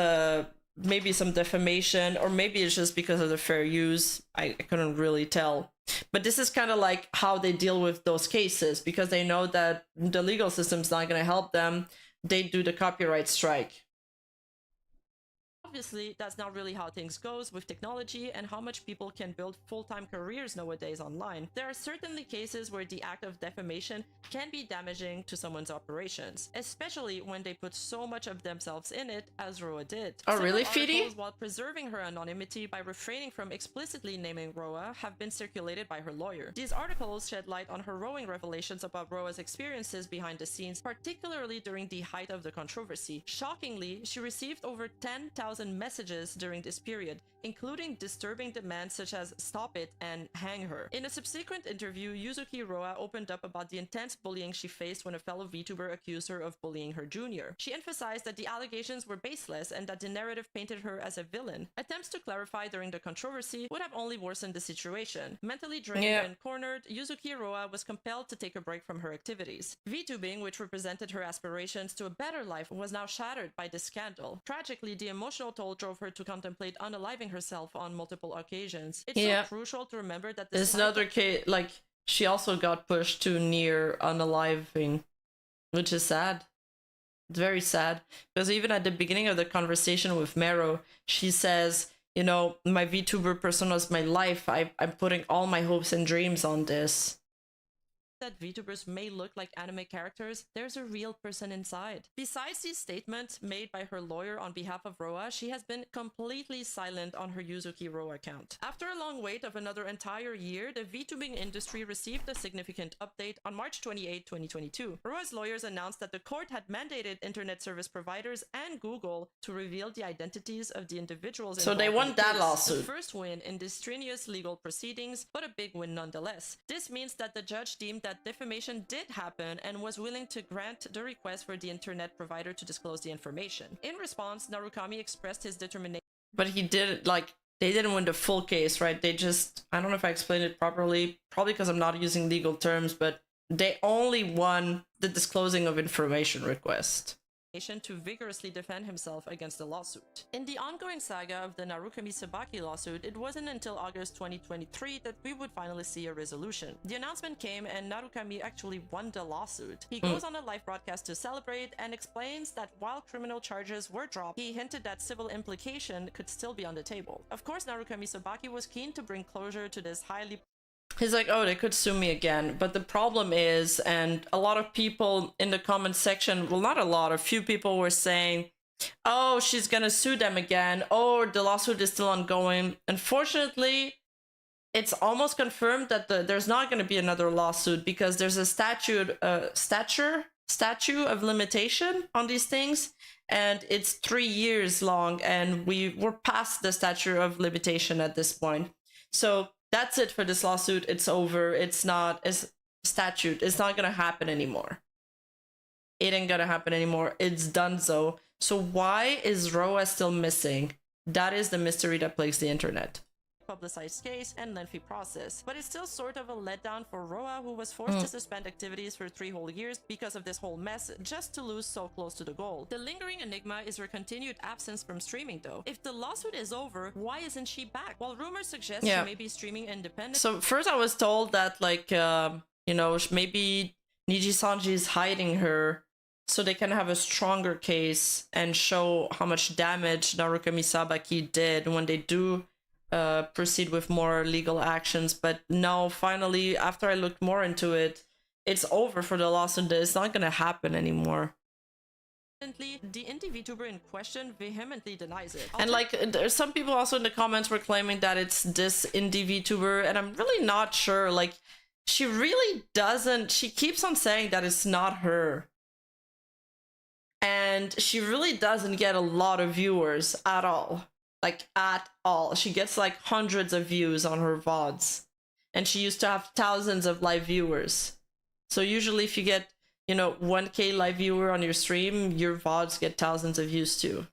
maybe some defamation, or maybe it's just because of the fair use. I couldn't really tell. But this is kind of like how they deal with those cases, because they know that the legal system's not going to help them. They do the copyright strike. Obviously, that's not really how things goes with technology and how much people can build full-time careers nowadays online. There are certainly cases where the act of defamation can be damaging to someone's operations, especially when they put so much of themselves in it, as Roa did. Oh, really, Several Feedy? articles, while preserving her anonymity by refraining from explicitly naming Roa, have been circulated by her lawyer. These articles shed light on harrowing revelations about Roa's experiences behind the scenes, particularly during the height of the controversy. Shockingly, she received over 10,000 messages during this period, including disturbing demands such as "stop it" and "hang her." In a subsequent interview, Yuzuki Roa opened up about the intense bullying she faced when a fellow VTuber accused her of bullying her junior. She emphasized that the allegations were baseless and that the narrative painted her as a villain. Attempts to clarify during the controversy would have only worsened the situation. Mentally drained and cornered, Yuzuki Roa was compelled to take a break from her activities. VTubing, which represented her aspirations to a better life, was now shattered by this scandal. Tragically, the emotional toll drove her to contemplate unaliving herself on multiple occasions. It's so crucial to remember that There's another case, like, she also got pushed to near unaliving, which is sad. It's very sad. Because even at the beginning of the conversation with Meiro, she says, you know, my VTuber persona is my life. I'm putting all my hopes and dreams on this. That VTubers may look like anime characters, there's a real person inside. Besides these statements made by her lawyer on behalf of Roa, she has been completely silent on her Yuzuki Roa account. After a long wait of another entire year, the VTubing industry received a significant update on March 28, 2022. Roa's lawyers announced that the court had mandated internet service providers and Google to reveal the identities of the individuals So they won that lawsuit. The first win in this strenuous legal proceedings, but a big win nonetheless. This means that the judge deemed that defamation did happen and was willing to grant the request for the internet provider to disclose the information. In response, Narukami expressed his determination. But he did, like, they didn't win the full case, right? They just, I don't know if I explained it properly, probably because I'm not using legal terms, but they only won the disclosing of information request. To vigorously defend himself against the lawsuit. In the ongoing saga of the Narukami Sabaki lawsuit, it wasn't until August 2023 that we would finally see a resolution. The announcement came and Narukami actually won the lawsuit. He goes on a live broadcast to celebrate and explains that while criminal charges were dropped, he hinted that civil implication could still be on the table. Of course, Narukami Sabaki was keen to bring closure to this highly He's like, oh, they could sue me again. But the problem is, and a lot of people in the comment section, well, not a lot, a few people were saying, oh, she's gonna sue them again. Oh, the lawsuit is still ongoing. Unfortunately, it's almost confirmed that there's not gonna be another lawsuit because there's a statute of limitation on these things. And it's 3 years long, and we're past the statute of limitation at this point. So that's it for this lawsuit. It's over. It's not a statute. It's not gonna happen anymore. It ain't gonna happen anymore. It's done so. So why is Roa still missing? That is the mystery that plagues the internet. Publicized case and lengthy process, but it's still sort of a letdown for Roa, who was forced to suspend activities for 3 whole years because of this whole mess, just to lose so close to the goal. The lingering enigma is her continued absence from streaming though. If the lawsuit is over, why isn't she back? While rumors suggest she may be streaming independently. So first I was told that, like, you know, maybe Nijisanji is hiding her so they can have a stronger case and show how much damage Narukami Sabaki did when they do proceed with more legal actions. But no, finally, after I looked more into it, it's over for the lawsuit. It's not gonna happen anymore. The indie VTuber in question vehemently denies it. And like, there's some people also in the comments were claiming that it's this indie VTuber, and I'm really not sure. Like, she really doesn't, she keeps on saying that it's not her. And she really doesn't get a lot of viewers at all. Like, at all. She gets like hundreds of views on her VODs. And she used to have thousands of live viewers. So usually if you get, you know, 1K live viewer on your stream, your VODs get thousands of views too.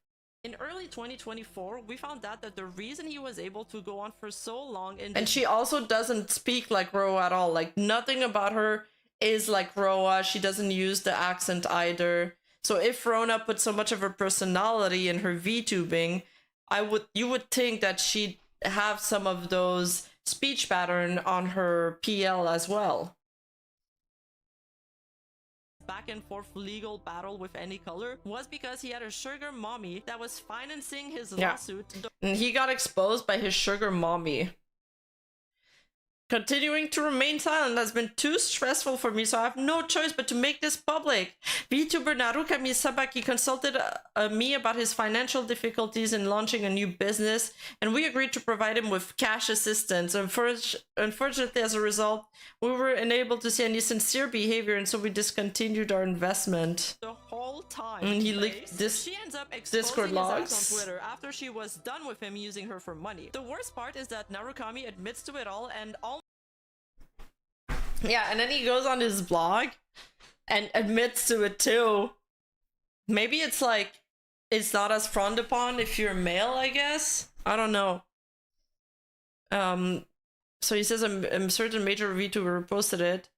In early 2024, we found out that the reason he was able to go on for so long and she also doesn't speak like Roa at all. Like, nothing about her is like Roa. She doesn't use the accent either. So if Rona put so much of her personality in her VTubing, you would think that she'd have some of those speech pattern on her PL as well. back and forth legal battle with any color was because he had a sugar mommy that was financing his lawsuit. And he got exposed by his sugar mommy. Continuing to remain silent has been too stressful for me, so I have no choice but to make this public. Vtuber Narukami Sabaki consulted me about his financial difficulties in launching a new business, and we agreed to provide him with cash assistance. Unfortunately, as a result, we were unable to see any sincere behavior, and so we discontinued our investment. The whole time, and he leaked this. She ends up Discord logs on Twitter after she was done with him using her for money. The worst part is that Narukami admits to it all and yeah, and then he goes on his blog and admits to it too. Maybe it's like, it's not as frowned upon if you're male, I guess. I don't know. So he says a certain major VTuber posted it.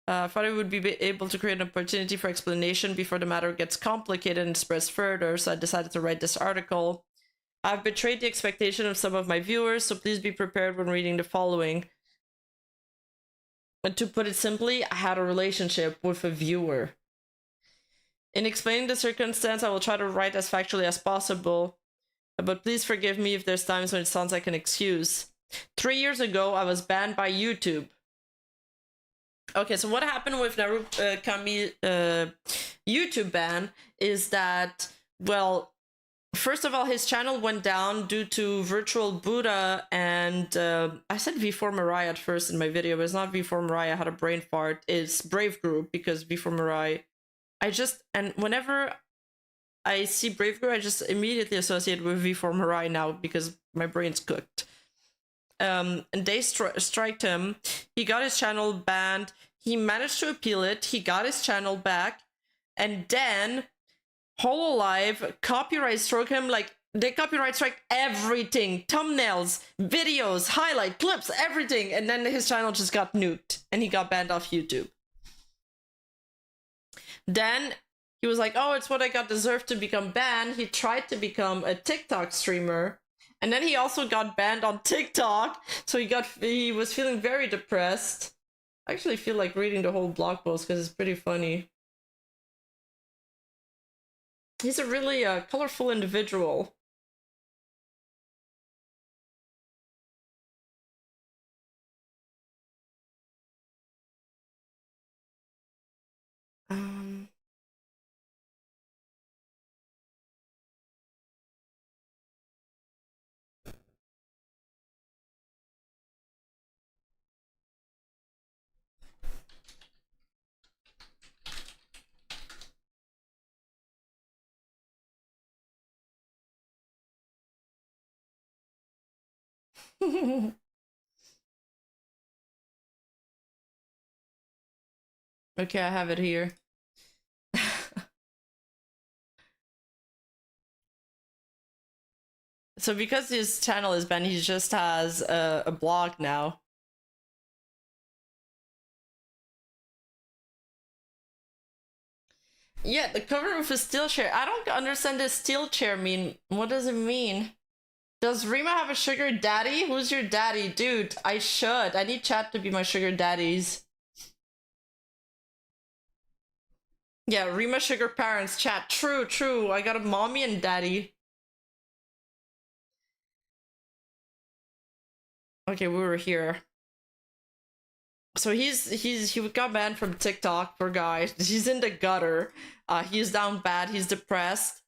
I thought I would be able to create an opportunity for explanation before the matter gets complicated and spreads further, so I decided to write this article. I've betrayed the expectation of some of my viewers, so please be prepared when reading the following. And to put it simply, I had a relationship with a viewer. In explaining the circumstance, I will try to write as factually as possible, but please forgive me if there's times when it sounds like an excuse. 3 years ago, I was banned by YouTube. Okay, so what happened with Narukami YouTube ban is that, well, first of all, his channel went down due to Virtual Buddha and I said V4 Mirai at first in my video, but it's not V4 Mirai. I had a brain fart. It's Brave Group because V4 Mirai. And whenever I see Brave Group, I just immediately associate with V4 Mirai now because my brain's cooked. And they striked him. He got his channel banned. He managed to appeal it. He got his channel back. And then Hololive copyright struck him. Like, they copyright strike everything. Thumbnails, videos, highlight, clips, everything. And then his channel just got nuked. And he got banned off YouTube. Then he was like, oh, it's what I got deserved to become banned. He tried to become a TikTok streamer. And then he also got banned on TikTok. So he was feeling very depressed. I actually feel like reading the whole blog post because it's pretty funny. He's a really colorful individual. Okay, I have it here. So because his channel is banned, he just has a blog now. Yeah, the cover of a steel chair. I don't understand this steel chair mean. What does it mean? Does Rima have a sugar daddy? Who's your daddy? Dude, I should. I need chat to be my sugar daddies. Yeah, Rima sugar parents, chat. True, true. I got a mommy and daddy. Okay, we were here. So he got banned from TikTok, poor guy. He's in the gutter. He's down bad, he's depressed.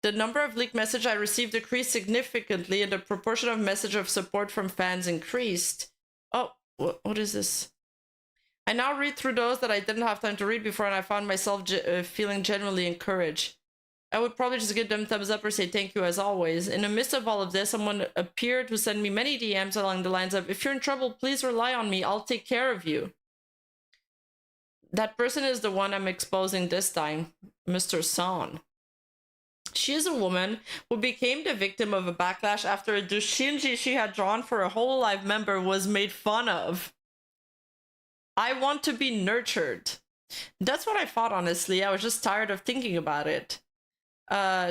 The number of leaked messages I received decreased significantly and the proportion of message of support from fans increased. Oh, what is this? I now read through those that I didn't have time to read before and I found myself feeling genuinely encouraged. I would probably just give them thumbs up or say thank you as always. In the midst of all of this, someone appeared to send me many DMs along the lines of, if you're in trouble, please rely on me. I'll take care of you. That person is the one I'm exposing this time, Mr. Son. She is a woman who became the victim of a backlash after a doujinshi she had drawn for a Hololive member was made fun of. I want to be nurtured. That's what I thought, honestly. I was just tired of thinking about it.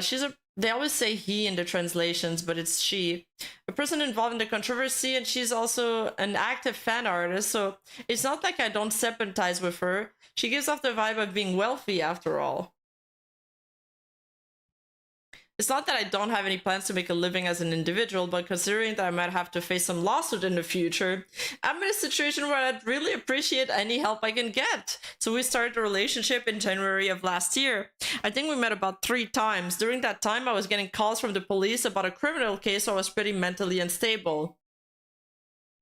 She's a They always say he in the translations, but it's she. A person involved in the controversy, and she's also an active fan artist, so it's not like I don't sympathize with her. She gives off the vibe of being wealthy, after all. It's not that I don't have any plans to make a living as an individual, but considering that I might have to face some lawsuit in the future, I'm in a situation where I'd really appreciate any help I can get. So we started a relationship in January of last year. I think we met about 3 times. During that time, I was getting calls from the police about a criminal case, so I was pretty mentally unstable.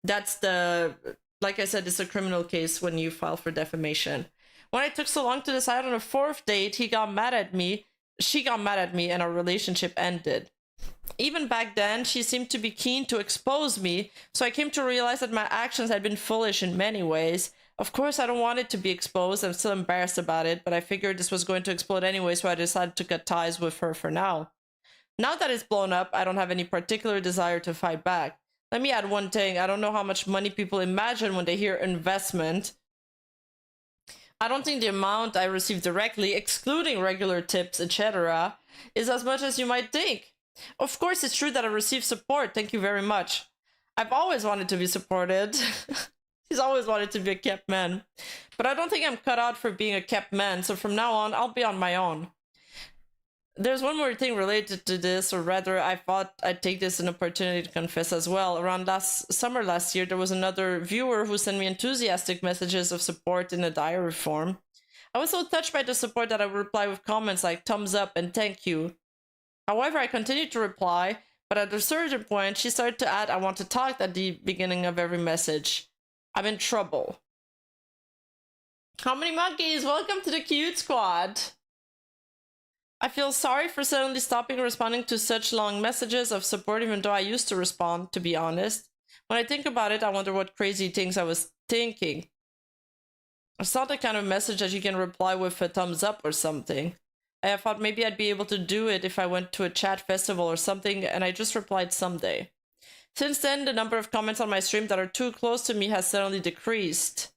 That's like I said, it's a criminal case when you file for defamation. When I took so long to decide on a 4th date, he got mad at me. She got mad at me and our relationship ended. Even back then, she seemed to be keen to expose me, so I came to realize that my actions had been foolish in many ways. Of course, I don't want it to be exposed. I'm still embarrassed about it, but I figured this was going to explode anyway, so I decided to cut ties with her for now. Now that it's blown up, I don't have any particular desire to fight back. Let me add one thing. I don't know how much money people imagine when they hear investment. I don't think the amount I receive directly, excluding regular tips, etc., is as much as you might think. Of course, it's true that I receive support. Thank you very much. I've always wanted to be supported. He's always wanted to be a kept man. But I don't think I'm cut out for being a kept man, so from now on, I'll be on my own. There's one more thing related to this, or rather, I thought I'd take this an opportunity to confess as well. Around summer last year, there was another viewer who sent me enthusiastic messages of support in a diary form. I was so touched by the support that I would reply with comments like thumbs up and thank you. However, I continued to reply, but at a certain point, she started to add I want to talk at the beginning of every message. I'm in trouble. How many monkeys? Welcome to the cute squad. I feel sorry for suddenly stopping responding to such long messages of support, even though I used to respond, to be honest. When I think about it, I wonder what crazy things I was thinking. It's not the kind of message that you can reply with a thumbs up or something. I thought maybe I'd be able to do it if I went to a chat festival or something, and I just replied someday. Since then, the number of comments on my stream that are too close to me has suddenly decreased.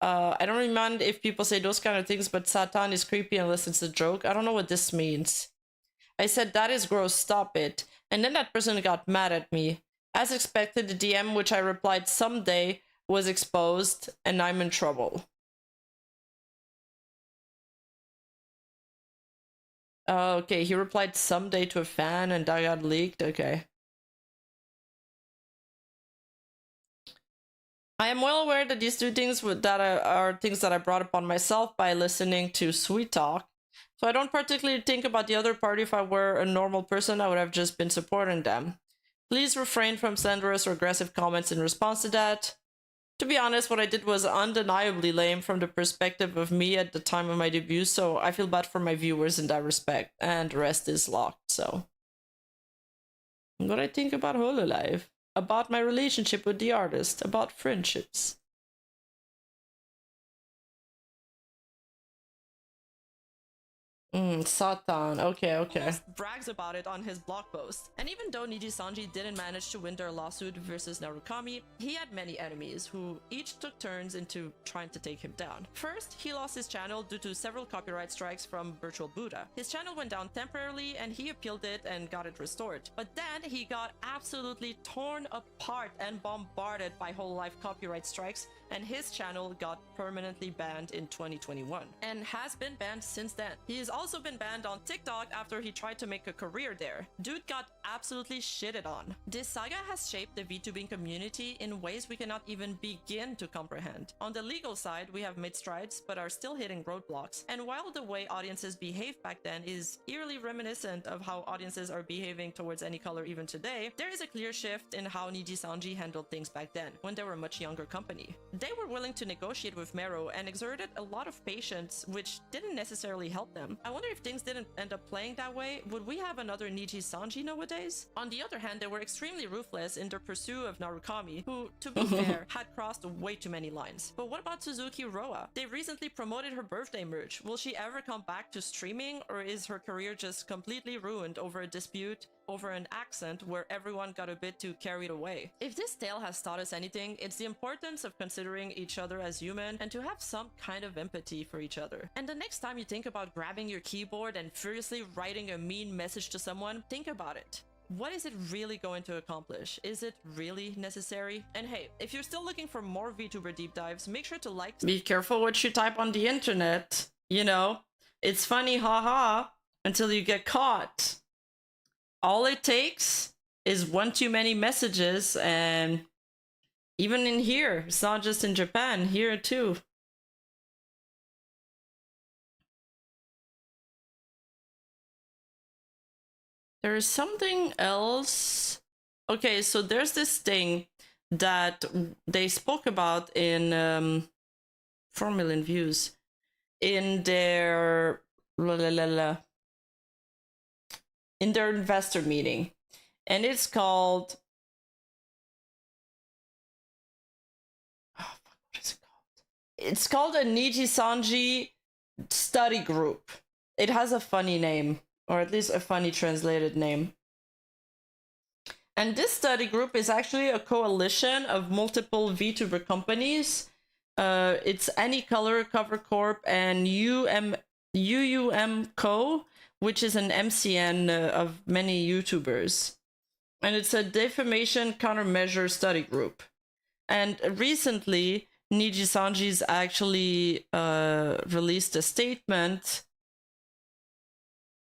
I don't mind if people say those kind of things, but Satan is creepy unless it's a joke. I don't know what this means. I said, that is gross, stop it. And then that person got mad at me. As expected, the DM, which I replied someday, was exposed, and I'm in trouble. Okay, he replied someday to a fan, and that got leaked? Okay. I am well aware that these 2 things are things that I brought upon myself by listening to Sweet Talk, so I don't particularly think about the other party. If I were a normal person, I would have just been supporting them. Please refrain from slanderous or aggressive comments in response to that. To be honest, what I did was undeniably lame from the perspective of me at the time of my debut, so I feel bad for my viewers in that respect, and the rest is locked, so. What I think about Hololive. About my relationship with the artist, about friendships. Satan. Okay. Brags about it on his blog post. And even though Nijisanji didn't manage to win their lawsuit versus Narukami, he had many enemies who each took turns into trying to take him down. First, he lost his channel due to several copyright strikes from Virtual Buddha. His channel went down temporarily and he appealed it and got it restored. But then he got absolutely torn apart and bombarded by Hololive copyright strikes, and his channel got permanently banned in 2021 and has been banned since then. He has also been banned on TikTok after he tried to make a career there. Dude got absolutely shitted on. This saga has shaped the VTubing community in ways we cannot even begin to comprehend. On the legal side, we have made strides but are still hitting roadblocks. And while the way audiences behaved back then is eerily reminiscent of how audiences are behaving towards any color even today, there is a clear shift in how Nijisanji handled things back then, when they were a much younger company. They were willing to negotiate with Meiro and exerted a lot of patience, which didn't necessarily help them. I wonder if things didn't end up playing that way, would we have another Nijisanji nowadays? On the other hand, they were extremely ruthless in their pursuit of Narukami, who, to be fair, had crossed way too many lines. But what about Suzuki Roa? They recently promoted her birthday merch. Will she ever come back to streaming, or is her career just completely ruined over a dispute over an accent where everyone got a bit too carried away. If this tale has taught us anything, it's the importance of considering each other as human and to have some kind of empathy for each other. And the next time you think about grabbing your keyboard and furiously writing a mean message to someone, think about it. What is it really going to accomplish? Is it really necessary? And hey, if you're still looking for more VTuber deep dives, make sure to like. Be careful what you type on the internet. You know, it's funny, haha, until you get caught. All it takes is one too many messages, and even in here, it's not just in Japan, here too. There is something else. Okay, so there's this thing that they spoke about in 4 million views in their in their investor meeting, and it's called what is it called? It's called a Nijisanji study group. It has a funny name, or at least a funny translated name. And this study group is actually a coalition of multiple VTuber companies. It's Any Color, Cover Corp, and UUM Co, which is an MCN of many YouTubers. And it's a defamation countermeasure study group. And recently, Nijisanji's actually released a statement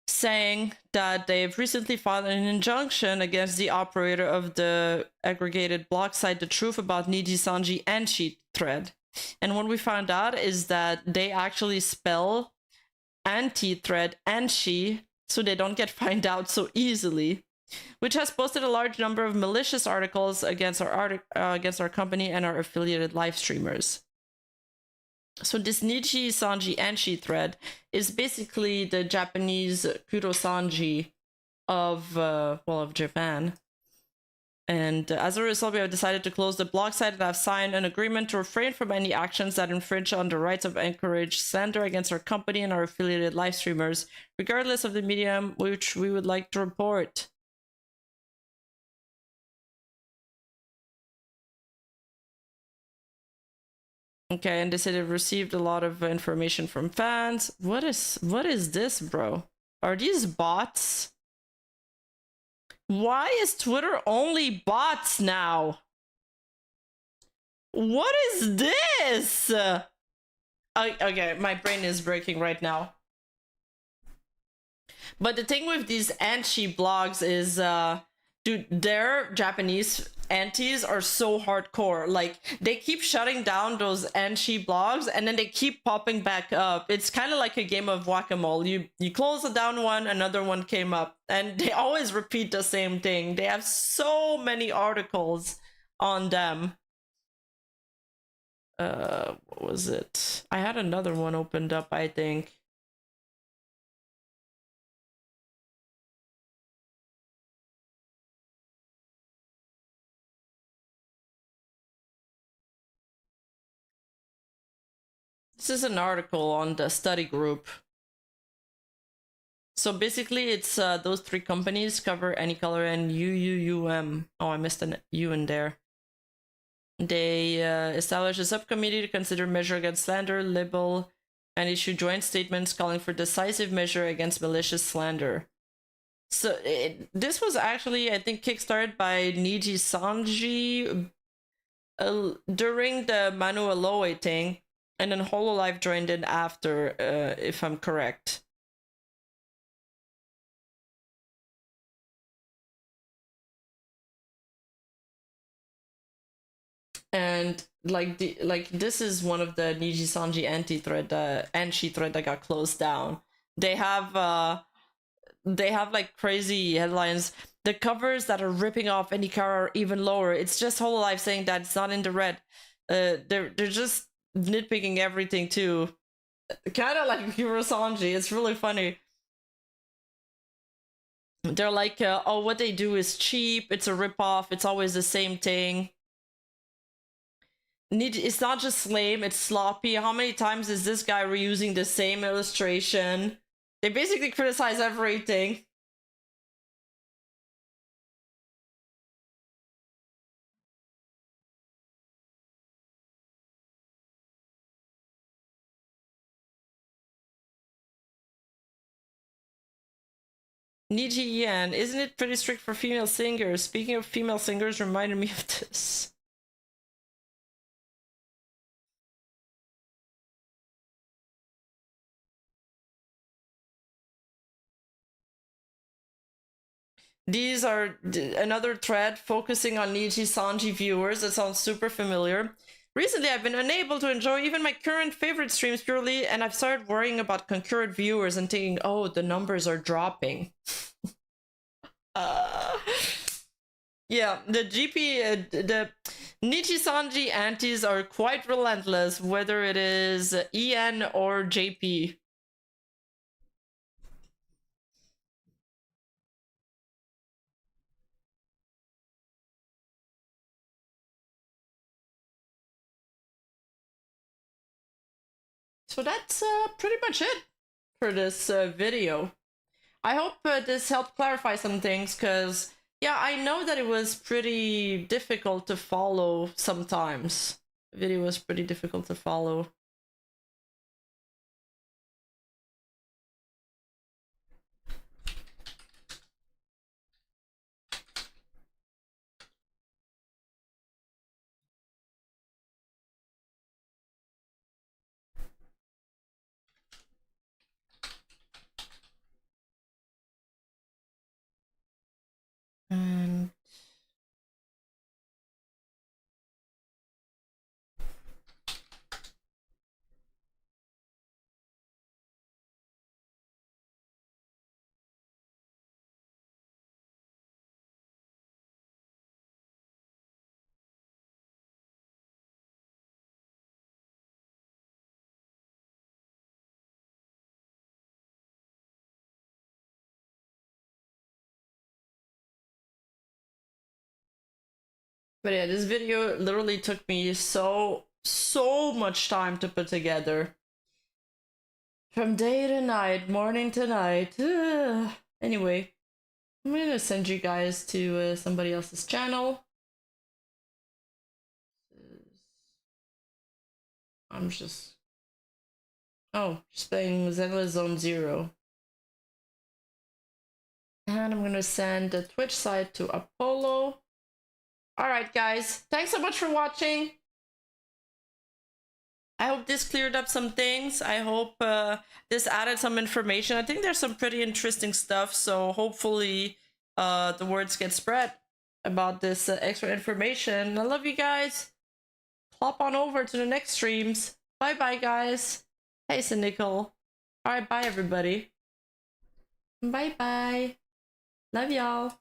saying that they've recently filed an injunction against the operator of the aggregated blog site The Truth About Nijisanji and She thread. And what we found out is that they actually spell anti-thread and she, so they don't get found out so easily, which has posted a large number of malicious articles against our company and our affiliated live streamers. So this Nijisanji and she thread is basically the Japanese Kurosanji of Japan. And as a result, we have decided to close the blog site and have signed an agreement to refrain from any actions that infringe on the rights of encourage slander against our company and our affiliated live streamers, regardless of the medium which we would like to report. Okay, and they said they've received a lot of information from fans. What is this, bro? Are these bots? Why is Twitter only bots now? What is this? Okay, my brain is breaking right now. But the thing with these anti blogs is, dude, their Japanese antis are so hardcore. Like, they keep shutting down those anti blogs and then they keep popping back up. It's kind of like a game of whack-a-mole. You close down one, another one came up, and they always repeat the same thing. They have so many articles on them. What was it? I had another one opened up, I think. This is an article on the study group. So basically, it's those three companies cover Any Color and UUUM. Oh, I missed an U in there. They established a subcommittee to consider measure against slander, libel, and issue joint statements calling for decisive measure against malicious slander. So this was actually, I think, kickstarted by Nijisanji during the Manu Aloe thing. And then Hololive joined in after, if I'm correct. And this is one of the Nijisanji anti-thread, anti thread that got closed down. They have like crazy headlines. The covers that are ripping off any car are even lower. It's just Hololive saying that it's not in the red. They're just nitpicking everything too, kind of like Kurosanji. It's really funny. They're like, oh, what they do is cheap, it's a rip-off, it's always the same thing. It's not just lame, it's sloppy. How many times is this guy reusing the same illustration? They basically criticize everything. Nijisanji, isn't it pretty strict for female singers? Speaking of female singers, reminded me of this. These are another thread focusing on Nijisanji viewers. That sounds super familiar. Recently, I've been unable to enjoy even my current favorite streams purely, and I've started worrying about concurrent viewers and thinking, oh, the numbers are dropping. Yeah, the the Nijisanji antis are quite relentless, whether it is EN or JP. So that's pretty much it for this video. I hope this helped clarify some things, because, yeah, I know that it was pretty difficult to follow sometimes. The video was pretty difficult to follow. And but yeah, this video literally took me so much time to put together. From day to night, morning to night. Anyway, I'm gonna send you guys to somebody else's channel. I'm just... Oh, just playing Zenless Zone Zero. And I'm gonna send the Twitch side to Apollo. Alright guys, thanks so much for watching. I hope this cleared up some things. I hope this added some information. I think there's some pretty interesting stuff, so hopefully the words get spread about this extra information. I love you guys. Hop on over to the next streams. Bye bye guys. Hey Cynical. Alright, bye everybody. Bye bye. Love y'all.